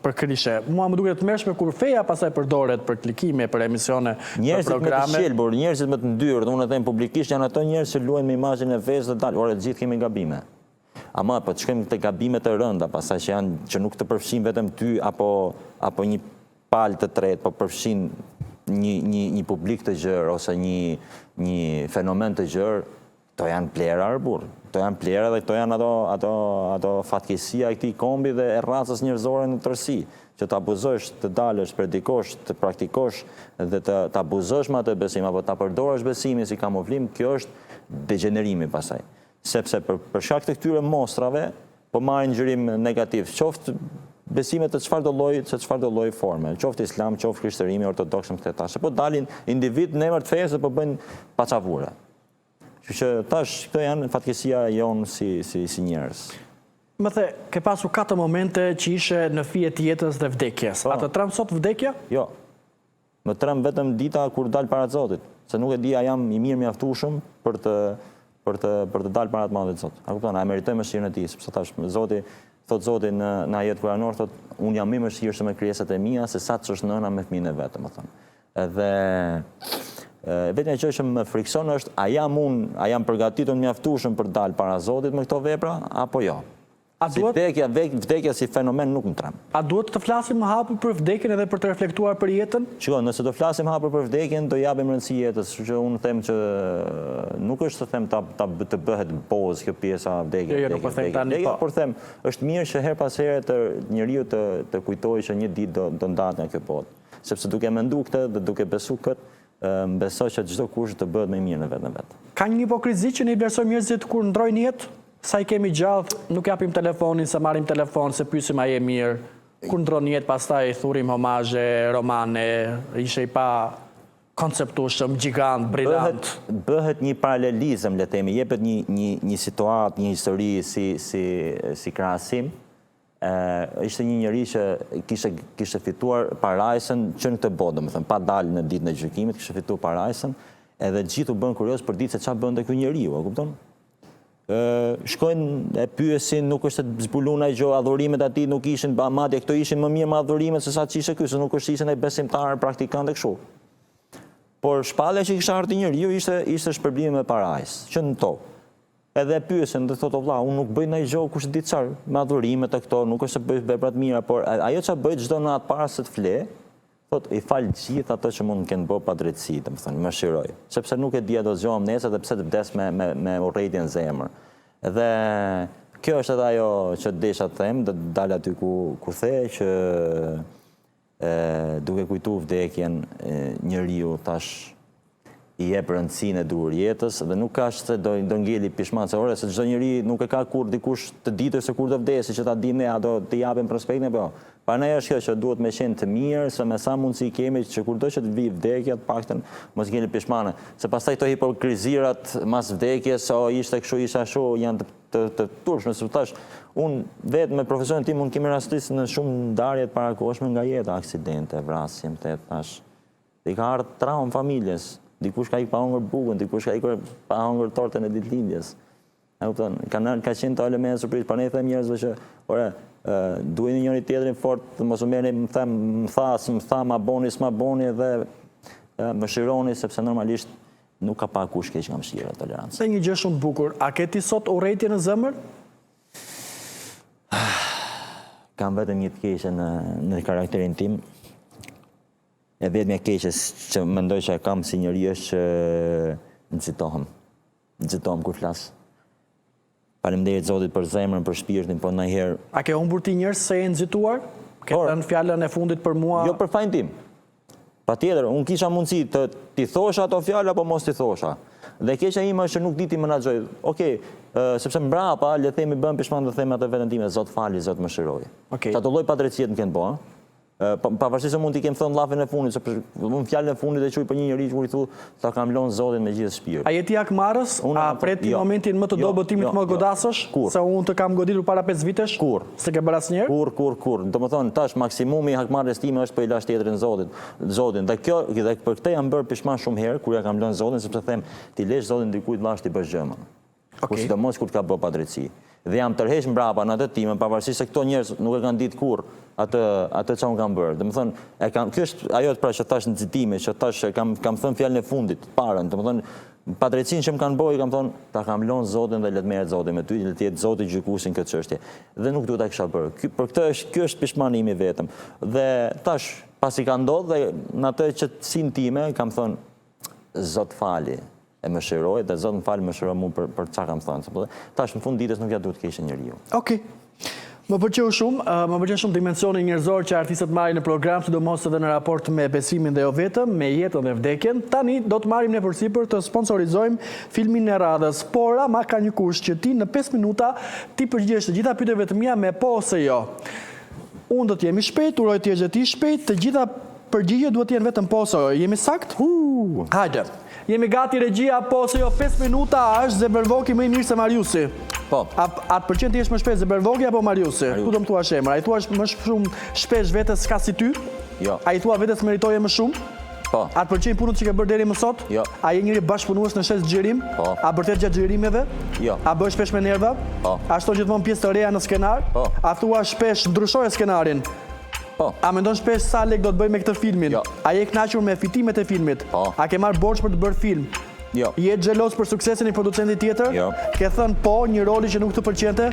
për krishe. Mua më duket të mërshme kur feja pastaj përdoret për klikime, për emisione, për programe. Njerëzit më të shelbur, njerëzit më të ndyrë, unë e them publikisht, janë ato njerëz që luajnë me imazhin e fesë dhe dalë, ore gjithë kemi gabime. Ama po të shkojmë te gabimet e rënda, pastaj që nuk të përfshin vetëm ty apo një palë të tretë, po përfshin një publik të gjerë ose një fenomen të gjerë, to janë plera arbur. To janë plera dhe to janë ato fatkesia e këtij kombi dhe e racës njerëzore në tërësi, që të abuzosh, të dalësh, predikosh, të praktikosh dhe të abuzosh me atë besim apo të përdorësh besimin si kamuflim, kjo është degenerimi pasaj. Sepse për shkak të këtyre mostrave, po marrin ngjyrim negativ, qoftë besimet të çfarëdo lloji forme, qoftë islam, qoftë krishtërimi, ortodoksëm këtë tash, po dalin individ në emër të fesë po bëjnë paçavure. Kështu që tash këto janë fatkesia jonë si njerëz. Më the, ke pasur 4 momente që ishe në fije të jetës dhe vdekjes. A të trem sot vdekja? Jo. Më trem vetëm dita kur dal para Zotit, se nuk e di a jam i mirë mjaftueshëm për të dalë para të Madhit Zot. A kupton, a meritoj mëshirën e Tij, sepse tash Zoti thot Zoti në ajet kuranor, thot unë jam më i mëshirshëm me krijesat e mia se sa ç'është nëna me fëmijën e vet, domethënë. Edhe vetëm ajo që më frikson është a jam përgatitur mjaftueshëm për të dalë para Zotit me këto vepra apo jo. Si vdekja si fenomen nuk më trem. A duhet të flasim më hapur për vdekjen edhe për të reflektuar për jetën? Shiko, nëse do flasim hapur për vdekjen, do japim rëndësi jetës, që unë them që nuk është të them të bëhet bozë kjo pjesa vdekje. Jo, nuk po them tani po. Por them, është mirë që her pas here të njeriu të kujtojë që një ditë do ndahet nga kjo botë. Sepse duke menduar këtë dhe duke besuar këtë, besoj që çdo kush të bëhet më i mirë në vetën vet. Ka një hipokrizi që ne i vlerësojmë njerëzit kur ndrojnë jetë? Sa i kemi gjallë, nuk japim telefonin, se marrim telefon, se pyesim a je mirë. Kur ndron jetë, pastaj thurim homazhe, romane, ishe i pa konceptueshëm, gjigant, brillant. Bëhet një paralelizëm, le themi, jepet një situatë, një histori si krahasim. Ishte një njeri që kishte fituar parajsën që në këtë botë, domethënë, pa dalë në ditën e gjykimit, kishte fituar parajsën, edhe gjithë u bën kurioz për ditë se çfarë bënte ky njeriu, a kupton? Shkojnë e pyesin, nuk është të zbuluna i gjo, adhurimet ati nuk ishin, madje këto ishin më mirë me adhurimet se sa që ishe ky, se nuk është ishin e besimtar, praktikant e kështu. Por shpallja që kishte ardhur njeriu ishte shpërblimi me parajs, që në tokë. Edhe pyesin dhe thotë vlla, unë nuk bëj ndaj gjë kush di çfarë, me adhurimet e këto, nuk është se bëj vepra të mira, por ajo çfarë bëj çdo natë para se të fle, thotë i fal gjithë ato që mund të kenë bërë pa drejtësi, domethënë, më shiroj. Sepse nuk e dia do zgjohem nesër dhe pse të vdes me urrëti në zemër. Dhe kjo është edhe ajo që desha të them, dhe dal aty ku the që duke kujtuar vdekjen njeriu tash i jep rëndësinë e duhur jetës dhe nuk ka se do ngeli pishman se ore se çdo njeri nuk e ka kur dikush të ditur se kur do vdesë që ta dimë ne ato të japim prospektin apo. Para është kjo që duhet me qenë të mirë, se me sa mundësi kemi që kurdo që të vi vdekja, të paktën mos ngeli pishmane. Se pastaj këto hipokrizirat mas vdekjes, o ishte kështu, ishte ashtu, janë të turpshme, se thash, unë vetë me profesionin tim unë kemi rastisë në shumë ndarje të parakohshme nga jeta, aksidente, vrasje, më thash. I ka ardhur traumë familjes. Dikush ka pa hongër bukën, dikush ka pa hongër tortën e ditëlindjes. E kupton, ka qenë të elemente surprizë, pa ne them njerëzve që, ore, duheni njëri tjetrin fort, mos u merrni, më tha, ma boni, s'ma boni dhe më shironi sepse normalisht nuk ka pa kush keq nga mëshira, tolerancë. Se një gjë shumë të bukur, a ke ti sot urrëtie në zemër? Kam vetëm një të keqe në karakterin tim. E vetëm e keqe që mendoj që e kam si njëri është që nxitohem kur flas. Faleminderit Zotit për zemrën, për shpirtin, po ndonjëherë. A ke humbur ti njerëz se e nxituar? Ke thënë fjalën e fundit për mua? Jo për fajin tim. Patjetër, unë kisha mundësi të t'i thosha ato fjalë apo mos t'i thosha. Dhe keqja ime është që nuk di ti menaxhoj. Okej, sepse mbrapa le të themi bën pishman të them atë veten time, Zot fali, Zot mëshiroj. Çdo lloj padrejtie më kanë bë, pavarësisht se mund t'i kem thënë llafin e fundit, se unë fjalën e fundit e quaj për një njerëz kur i thu ta kam lënë Zotin me gjithë shpirt. A je ti akmarrës? A pret momentin më të dobëtimit më godasësh? Se unë të kam goditur para 5 vitesh? Kur? Se ke bërë asnjëherë? Kur. Domethënë tash maksimumi i hakmarrjes time është për i lash tjetrin Zotin. Dhe për këtë jam bërë pishman shumë herë kur ja kam lënë Zotin, sepse them ti lesh Zotin dikujt lash ti bësh gjë. Por sidomos kur ka bë padrejti. Dhe jam tërheq mbrapa në atë time, pavarësisht se këto njerëz nuk e kanë ditë kurrë atë çfarë unë kam bërë. Domethënë, kjo është ajo pra që thash në nxitime, që thash kam thënë fjalën e fundit, parën, domethënë padrejtinë që më kanë bërë, kam thonë ta kam lënë Zotin dhe le të merret Zoti me ty, le të jetë Zoti gjykuesin këtë çështje. Dhe nuk duhet ta kisha bërë. Për këtë ky është pishmanimi vetëm. Dhe tash pasi ka ndodhur dhe në atë qetësinë time kam thënë Zot fali. E më shiroj, dhe Zotë më falë më shiroj mu për qa kam thënë. Tash në fund ditës nuk ja duhet kishë njeriu. Okej. Më pëlqeu shumë dimensioni njerëzor që artistët marrin në program, sidomos edhe në raport me besimin dhe jo vetëm, me jetën dhe vdekjen. Tani do të marrim në përsipër të sponsorizojmë filmin e radhës, por ama ka një kusht që ti në 5 minuta ti përgjigjesh të gjitha pyetjeve të mia me po ose jo. Unë do të jemi shpejt, uroj të jesh ti shpejt, të gjitha përgjigjet duhet të jenë vetëm po ose jo. Jemi sakt? Hajde. Jemi gati regjia, po ose jo 5 minuta është Zebervoki më i mirë se Mariusi? Po. A të pëlqen ti jesh më shpesh Zebervoki apo Mariusi? Ku do më thua emër? A i thua më shumë shpesh vetes s'ka si ty? Jo. A i thua vetes meritoje më shumë? Po. A të pëlqen punët që ke bërë deri më sot? Jo. A je njëri bashkëpunues në shes xhirim? Po. A bërtet gjatë xhirimeve? Jo. A bësh shpesh me nerva? Po. A shton gjithmonë pjesë të reja në skenar? Po. A thua shpesh ndryshoje skenarin? Po. A mendon shpesh sa lek do të bëj me këtë filmin? Jo. A je kënaqur me fitimet e filmit? Po. A ke marrë borxh për të bërë film? Jo. Je xheloz për suksesin e producentit tjetër? Jo. Ke thënë po një roli që nuk të pëlqente?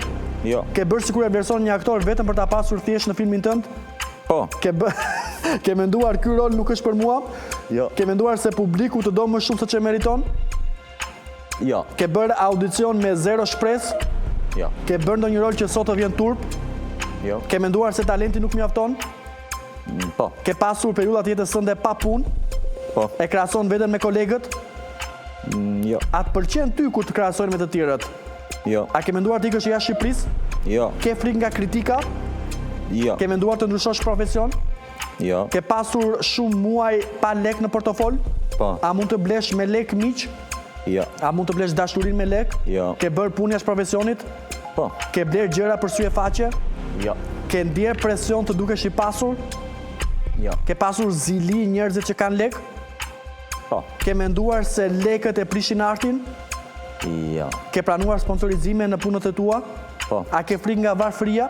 Jo. Ke bërë sikur e vlerëson një aktor vetëm për ta pasur thjesht në filmin tënd? Po. Ke menduar ky rol nuk është për mua? Jo. Ke menduar se publiku të do më shumë se ç'e meriton? Jo. Ke bërë audicion me 0 shpresë? Jo. Ke bërë ndonjë rol që sot të vjen turp? Jo. Ke menduar se talenti nuk mjafton? Po. Ke pasur periudha të jetës sënde pa punë? Po. E krahason veten me kolegët? Jo. A të pëlqen ty kur të krahasojnë me të tjerët? Jo. A ke menduar të ikësh jashtë Shqipërisë? Jo. Ke frikë nga kritika? Jo. Ke menduar të ndryshosh profesion? Jo. Ke pasur shumë muaj pa lek në portofol? Po. A mund të blesh me lek miq? Jo. A mund të blesh dashurinë me lek? Jo. Ke bërë punë jashtë profesionit? Po. Ke bler gjëra për sy e faqe? Jo. Ke ndjer presion të dukesh i pasur? Jo. Ke pasur zili njerëzit që kanë lek? Po. Ke menduar se lekët e prishin artin? Jo. Ke pranuar sponsorizime në punët e tua? Po. A ke frikë nga varfëria?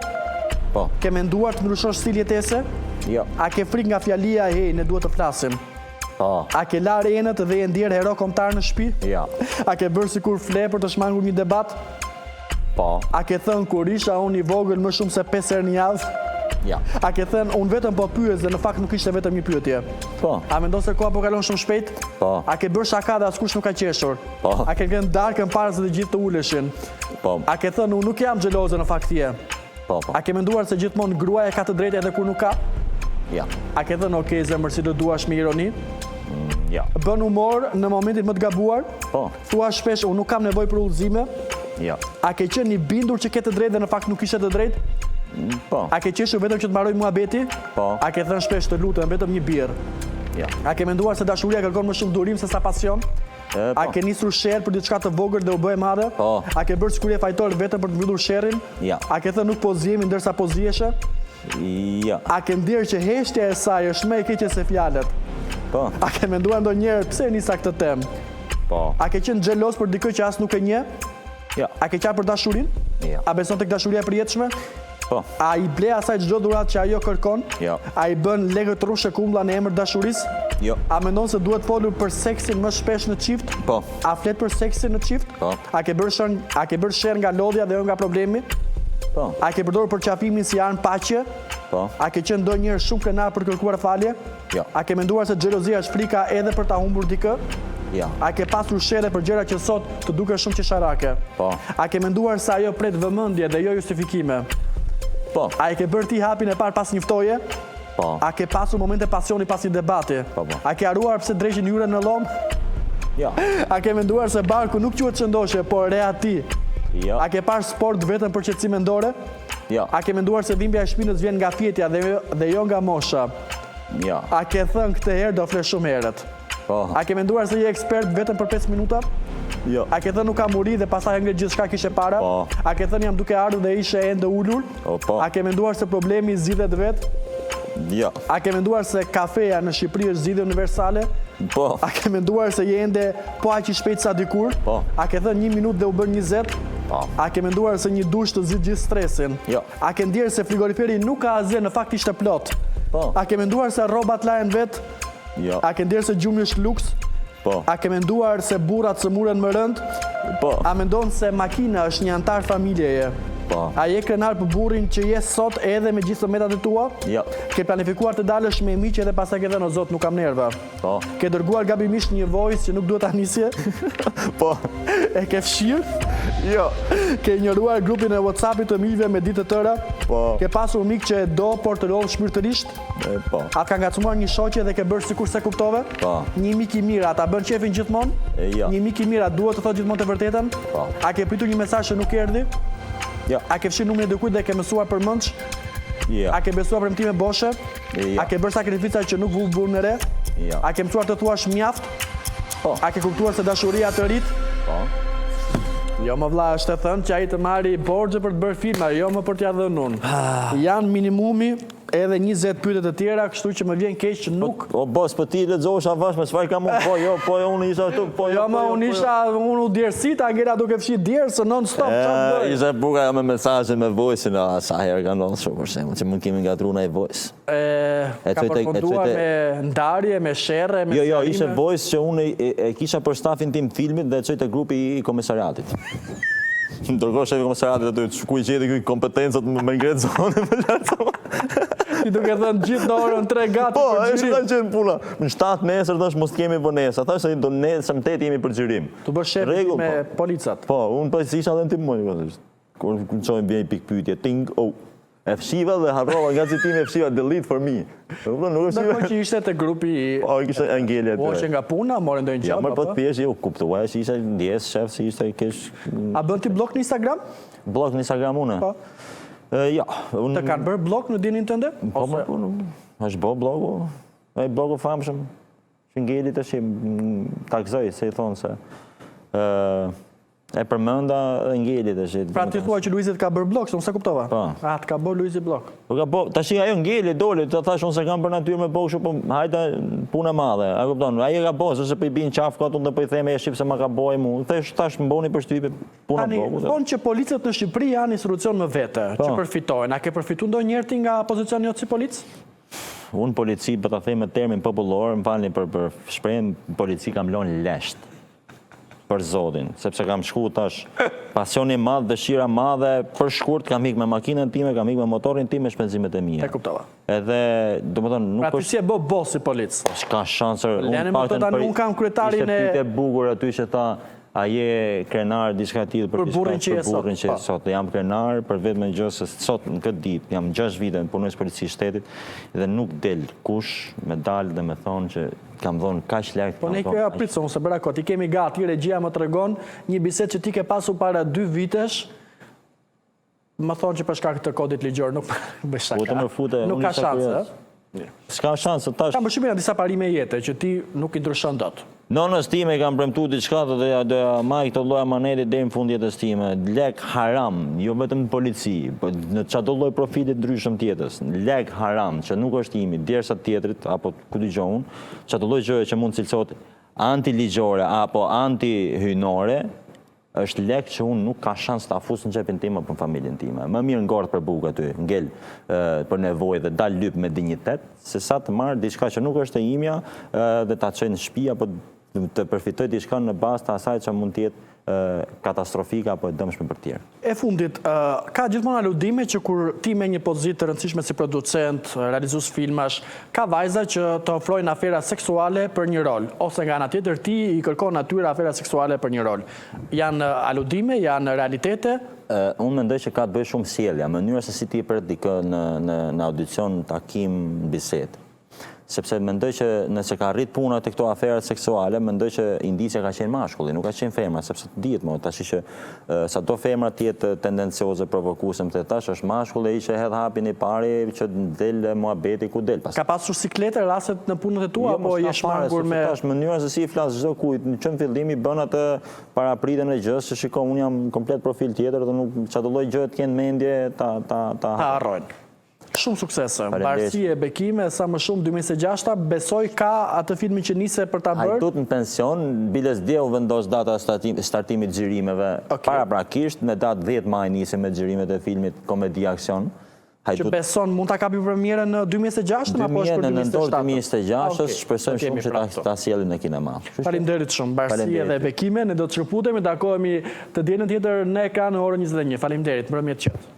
Po. Ke menduar të ndryshosh stil jetese? Jo. A ke frikë nga fjalia e ne duhet të flasim? Po. A ke larë enët dhe e ndjer hero kombëtar në shtëpi? Jo. A ke bërë sikur fle për të shmangur një debat? Po. A ke thënë kur isha unë i vogël më shumë se 5 herë në javë? Ja. A ke thënë unë vetëm po pyes dhe në fakt nuk ishte vetëm një pyetje? Po. A mendon se koha po kalon shumë shpejt? Po. A ke bërë shaka dhe askush nuk ka qeshur? Po. A ke qenë darkën para se të gjithë të uleshin? Po. A ke thënë unë nuk jam xheloze në fakt je? Po. Po. A ke menduar se gjithmonë gruaja ka të drejtë edhe kur nuk ka? Ja. A ke thënë okay zemër si të duash me ironi? Ja. Bën humor në momentin më të gabuar? Po. Thua shpesh unë nuk kam nevojë për udhëzime? Ja. A ke qenë i bindur që ke të drejtë dhe në fakt nuk ishe të drejtë? Po. A ke qeshur vetëm që të mbaroj muhabeti? Po. A ke thënë shpesh të lutem vetëm një birrë? Ja. A ke menduar se dashuria kërkon më shumë durim se sa pasion? Po. A ke nisur sherr për diçka të vogël dhe u bë e madhe? Po. A ke bërë sikur je fajtor vetëm për të mbyllur sherrin? Ja. A ke thënë nuk po zihemi ndërsa po zihesh? Ja. A ke ndier që heshtja e saj është më e keqe se fjalët? Po. A ke menduar ndonjëherë pse nisa këtë temë? Po. A ke qenë xheloz për dikë që as nuk e njeh? Ja. A ke qarë për dashurinë? Ja. A beson tek dashuria e përjetshme? Po. A i ble asaj çdo dhuratë që ajo kërkon? Jo. A i bën legët rrushe kumblla në emër dashurisë? Jo. A mendon se duhet folur për seksin më shpesh në çift? Po. A flet për seksin në çift? Po. A ke bërë sherr nga lodhja dhe jo nga problemi? Po. A ke përdorur përqafimin si armë paqe? Po. A ke qenë ndonjëherë shumë krenar për kërkuar falje? Jo. A ke menduar se xhelozia është frika edhe për ta humbur dikë? Ja. A ke pasur sherrë për gjëra që sot të duken shumë qesharake? Po. A ke menduar se ajo pret vëmendje dhe jo justifikime? Po. A e ke bërë ti hapin e parë pas një ftoje? Po. A ke pasur momente pasioni pas një debati? Po. A ke haruar pse dreshin hyre në lom? Ja. A ke menduar se barku nuk quhet çëndoshje, por reati? Ja. A ke parë sport vetëm për qetësi mendore? Ja. A ke menduar se dhimbja e shpinës vjen nga fjetja dhe jo nga mosha? Ja. A ke thënë këtë herë do flesh shumë herët? Po. A ke menduar se je ekspert vetëm për 5 minuta? Ja. A ke thënë nuk kam uri dhe pastaj ngre gjithçka kishe para? Po. A ke thënë jam duke ardhur dhe ishe ende ulur? Po. A ke menduar se problemi zgjidhet vetë? Ja. A ke menduar se kafeja në Shqipëri është zgjidhje universale? Po. A ke menduar se je ende po aq i shpejt sa dikur? Po. A ke thënë 1 minutë dhe u bën 20? Po. A ke menduar se një dush të zgjidh gjithë stresin? Jo. A ke ndjerë se frigoriferi nuk ka asgjë, në fakt ishte plot? Po. A ke menduar se rrobat lahen vet? Jo. A ke ndjerë se gjumi është luks? Po. A ke menduar se burrat sëmuren më rënd? Po. A mendon se makina është një antar familjeje? Po. A je krenar për burrin që je sot edhe me gjithë metat e tua? Jo. Ke planifikuar të dalësh me miqe dhe pastaj ke thënë o zot nuk kam nerva? Po. Ke dërguar gabimisht një voice që nuk duhet ta nisje? Po. E ke fshir? Jo. Ke ignoruar grupin e WhatsAppit të miqve me ditë të tëra? Po. Ke pasur mik që e do por të lodh shpirtërisht? Po. A ka ngacmuar një shoqe dhe ke bërë sikur se kuptove? Po. Një mik i mirë, a ta bën qefin gjithmonë? Jo. Një mik i mirë, a duhet të thotë gjithmonë të vërtetën? Po. A ke pritur një mesazh që nuk erdhi? Jo. A ke fshirë numrin e dikujt dhe ke mësuar për mëndsh? Jo. A ke besuar premtime boshe? Jo. A ke bërë sakrifica që nuk vu burrën e re? Jo. A ke mësuar të thuash mjaft? Po. A ke kuptuar se dashuria të rrit? Po. Jo më vlla, është e thënë që ai të marri borxhe për të bërë filma, jo më për t'ia dhënë unë. Janë minimumi edhe 20 pyetje të tjera, kështu që më vjen keq që nuk. O bos, po ti lexosh avash me çfarë kam unë? Po jo, unë isha këtu, po Jo më unë isha unë u djersita, ngela duke fshi djersë non stop çfarë bëj. Isha buka me mesazhe me voice-in, sa herë kanë ndodhur shumë për shembull, që mund kemi ngatruar ai voice. Ka përfunduar me ndarje, me sherrë, me Jo, sjarime. ishte voice që unë e kisha për stafin tim filmit dhe çoj te grupi i komisariatit. Ndërkohë shefi i komisariatit aty ku i gjeti këto kompetencat me ngret zonën më lart. Ti duke thënë gjithë në orën 3 gati Po, për është xhirim. kanë qenë puna. Në 7 nesër thash mos kemi vonesa. Thash se do nesër në 8 jemi për xhirim. Tu bësh shef Rregull, me po. policat. Po, unë po isha edhe në tim mënyrë. Kur çojmë vjen pikë pyetje, ting, oh. E fshiva dhe harrova nga citimi e fshiva delete for me. Nuk është Ndërkohë që ishte te grupi i Po, kishte Angelia Po që aty. nga puna, morë ndonjë Ja, gjë. më po thjesht jo kuptova se ishte ndjes shef se ishte kesh A bën ti blog në Instagram? blog në Instagram unë. Po. Ja, unë Të kanë bërë blog në dinin tënde? po më punë. Është bo blogu. Ai blogu famshëm. Shëngeli tash takzoj se i thon se e përmenda Ngeli tash. Pra ti thua që Luizi ka bërë blog, se unë se kuptova. Po. A të ka bërë Luizi blog. Po ka bo, tash ajo Ngeli doli, të thash unë se kam për natyrë me bëu kështu, po hajde punë e madhe. A kupton? Ai e ka bo, se po i bin qaf kot unë do po i them e shif se ma ka boj mua. Tash më bëni përshtypje puna Tani, blogu. thonë që policët në Shqipëri janë institucion më vete, që Po. përfitojnë. A ke përfitu ndonjëherë ti nga pozicioni jot si polic? Unë polici, për ta them me termin popullor, më falni për shprehjen, polici kam lënë lesht. Për zotin, sepse kam shku tash pasioni madh, dëshira madhe, për shkurt kam ik me makinën time, kam ik me motorin tim me shpenzimet e E mia. kuptova. Edhe, domethënë, Pra nuk ti si e bë boss si polic? s'ka shanse. Lene më të tani, unë kam kryetarin e- Ishte pyetje e bukur aty që tha, a je krenar diçka tjetër Për burrin që je për burrin sot, që po. je sot. Jam krenar për vetëm gjë se sot në këtë ditë jam 6 vite punoj në polici shtetit dhe nuk del kush me dalë dhe me thonë që kam dhënë kaq lart. Po ne kjo pritse, unë se bëra kot, i kemi gati, regjia më tregon një bisedë që ti ke pasur para 2 vitesh. Më thonë që për shkak të kodit ligjor nuk bëj shaka. Po të më fute, Nuk unë ka isha shanse, kurios. ë? S'ka shanse tash. Kam përshtypjen nga disa parime jete që ti nuk i ndryshon dot. Nonës time kam premtu diçka dhe do ja maj këtë lloj amaneti deri në fund jetës time. Lek haram, jo vetëm në polici, po në çdo lloj profili ndryshëm tjetër. Lek haram që nuk është imi, derisa tjetrit apo ku dëgjon unë, çdo lloj gjëje që mund cilësohet antiligjore apo antihynore, është lek që unë nuk ka shans të afus në xhepin tim apo në familjen time. Më mirë ngort për bukë aty, ngel për nevojë dhe dal lyp me dinjitet, se sa të marr diçka që nuk është e imja dhe ta çoj në shtëpi apo të përfitoj diçka në bazë të asaj që mund të jetë katastrofike apo e dëmshme për tjerë. E fundit, ka gjithmonë aludime që kur ti me një pozitë të rëndësishme si producent, realizues filmash, ka vajza që të ofrojnë afera seksuale për një rol, ose nga ana tjetër ti i kërkon atyre afera seksuale për një rol. Janë aludime, janë realitete? Unë mendoj që ka të bëjë shumë sjellja, mënyra se si ti e pret dikë në audicion, takim, bisedë. sepse mendoj që nëse ka rrit puna të këto aferat seksuale, mendoj që indicia ka qenë mashkulli, nuk ka qenë femra, sepse dihet më tash që sado femra të jetë tendencioze, provokuese të tash është mashkulli ai që hedh hapin i pari që del muhabeti ku del pas. Ka pasur siklete raste në punët e tua apo je shmangur me tash mënyra se si i flas çdo kujt, në çm fillimi bën atë para pritjen e gjës, se shikoj un jam komplet profil tjetër dhe nuk çdo lloj gjë të kenë mendje ta harrojnë. Shumë suksese. Barësie, bekime, sa më shumë 2026, besoj ka atë filmin që nise për ta bërë. Hajdut në pension, biles dje u vendos data startimit xhirimeve paraprakisht, me datë 10 maj nise me xhirimet e filmit komedi aksion. Që beson mund ta kapi premierën në 2026 apo është për 2026, shpresojmë shumë që ta sjellin në kinema. Faleminderit shumë. Barësie dhe bekime, ne do të shkëputemi, takohemi të dielën tjetër në ekran në orën 21. Faleminderit, mbrëmje të qetë.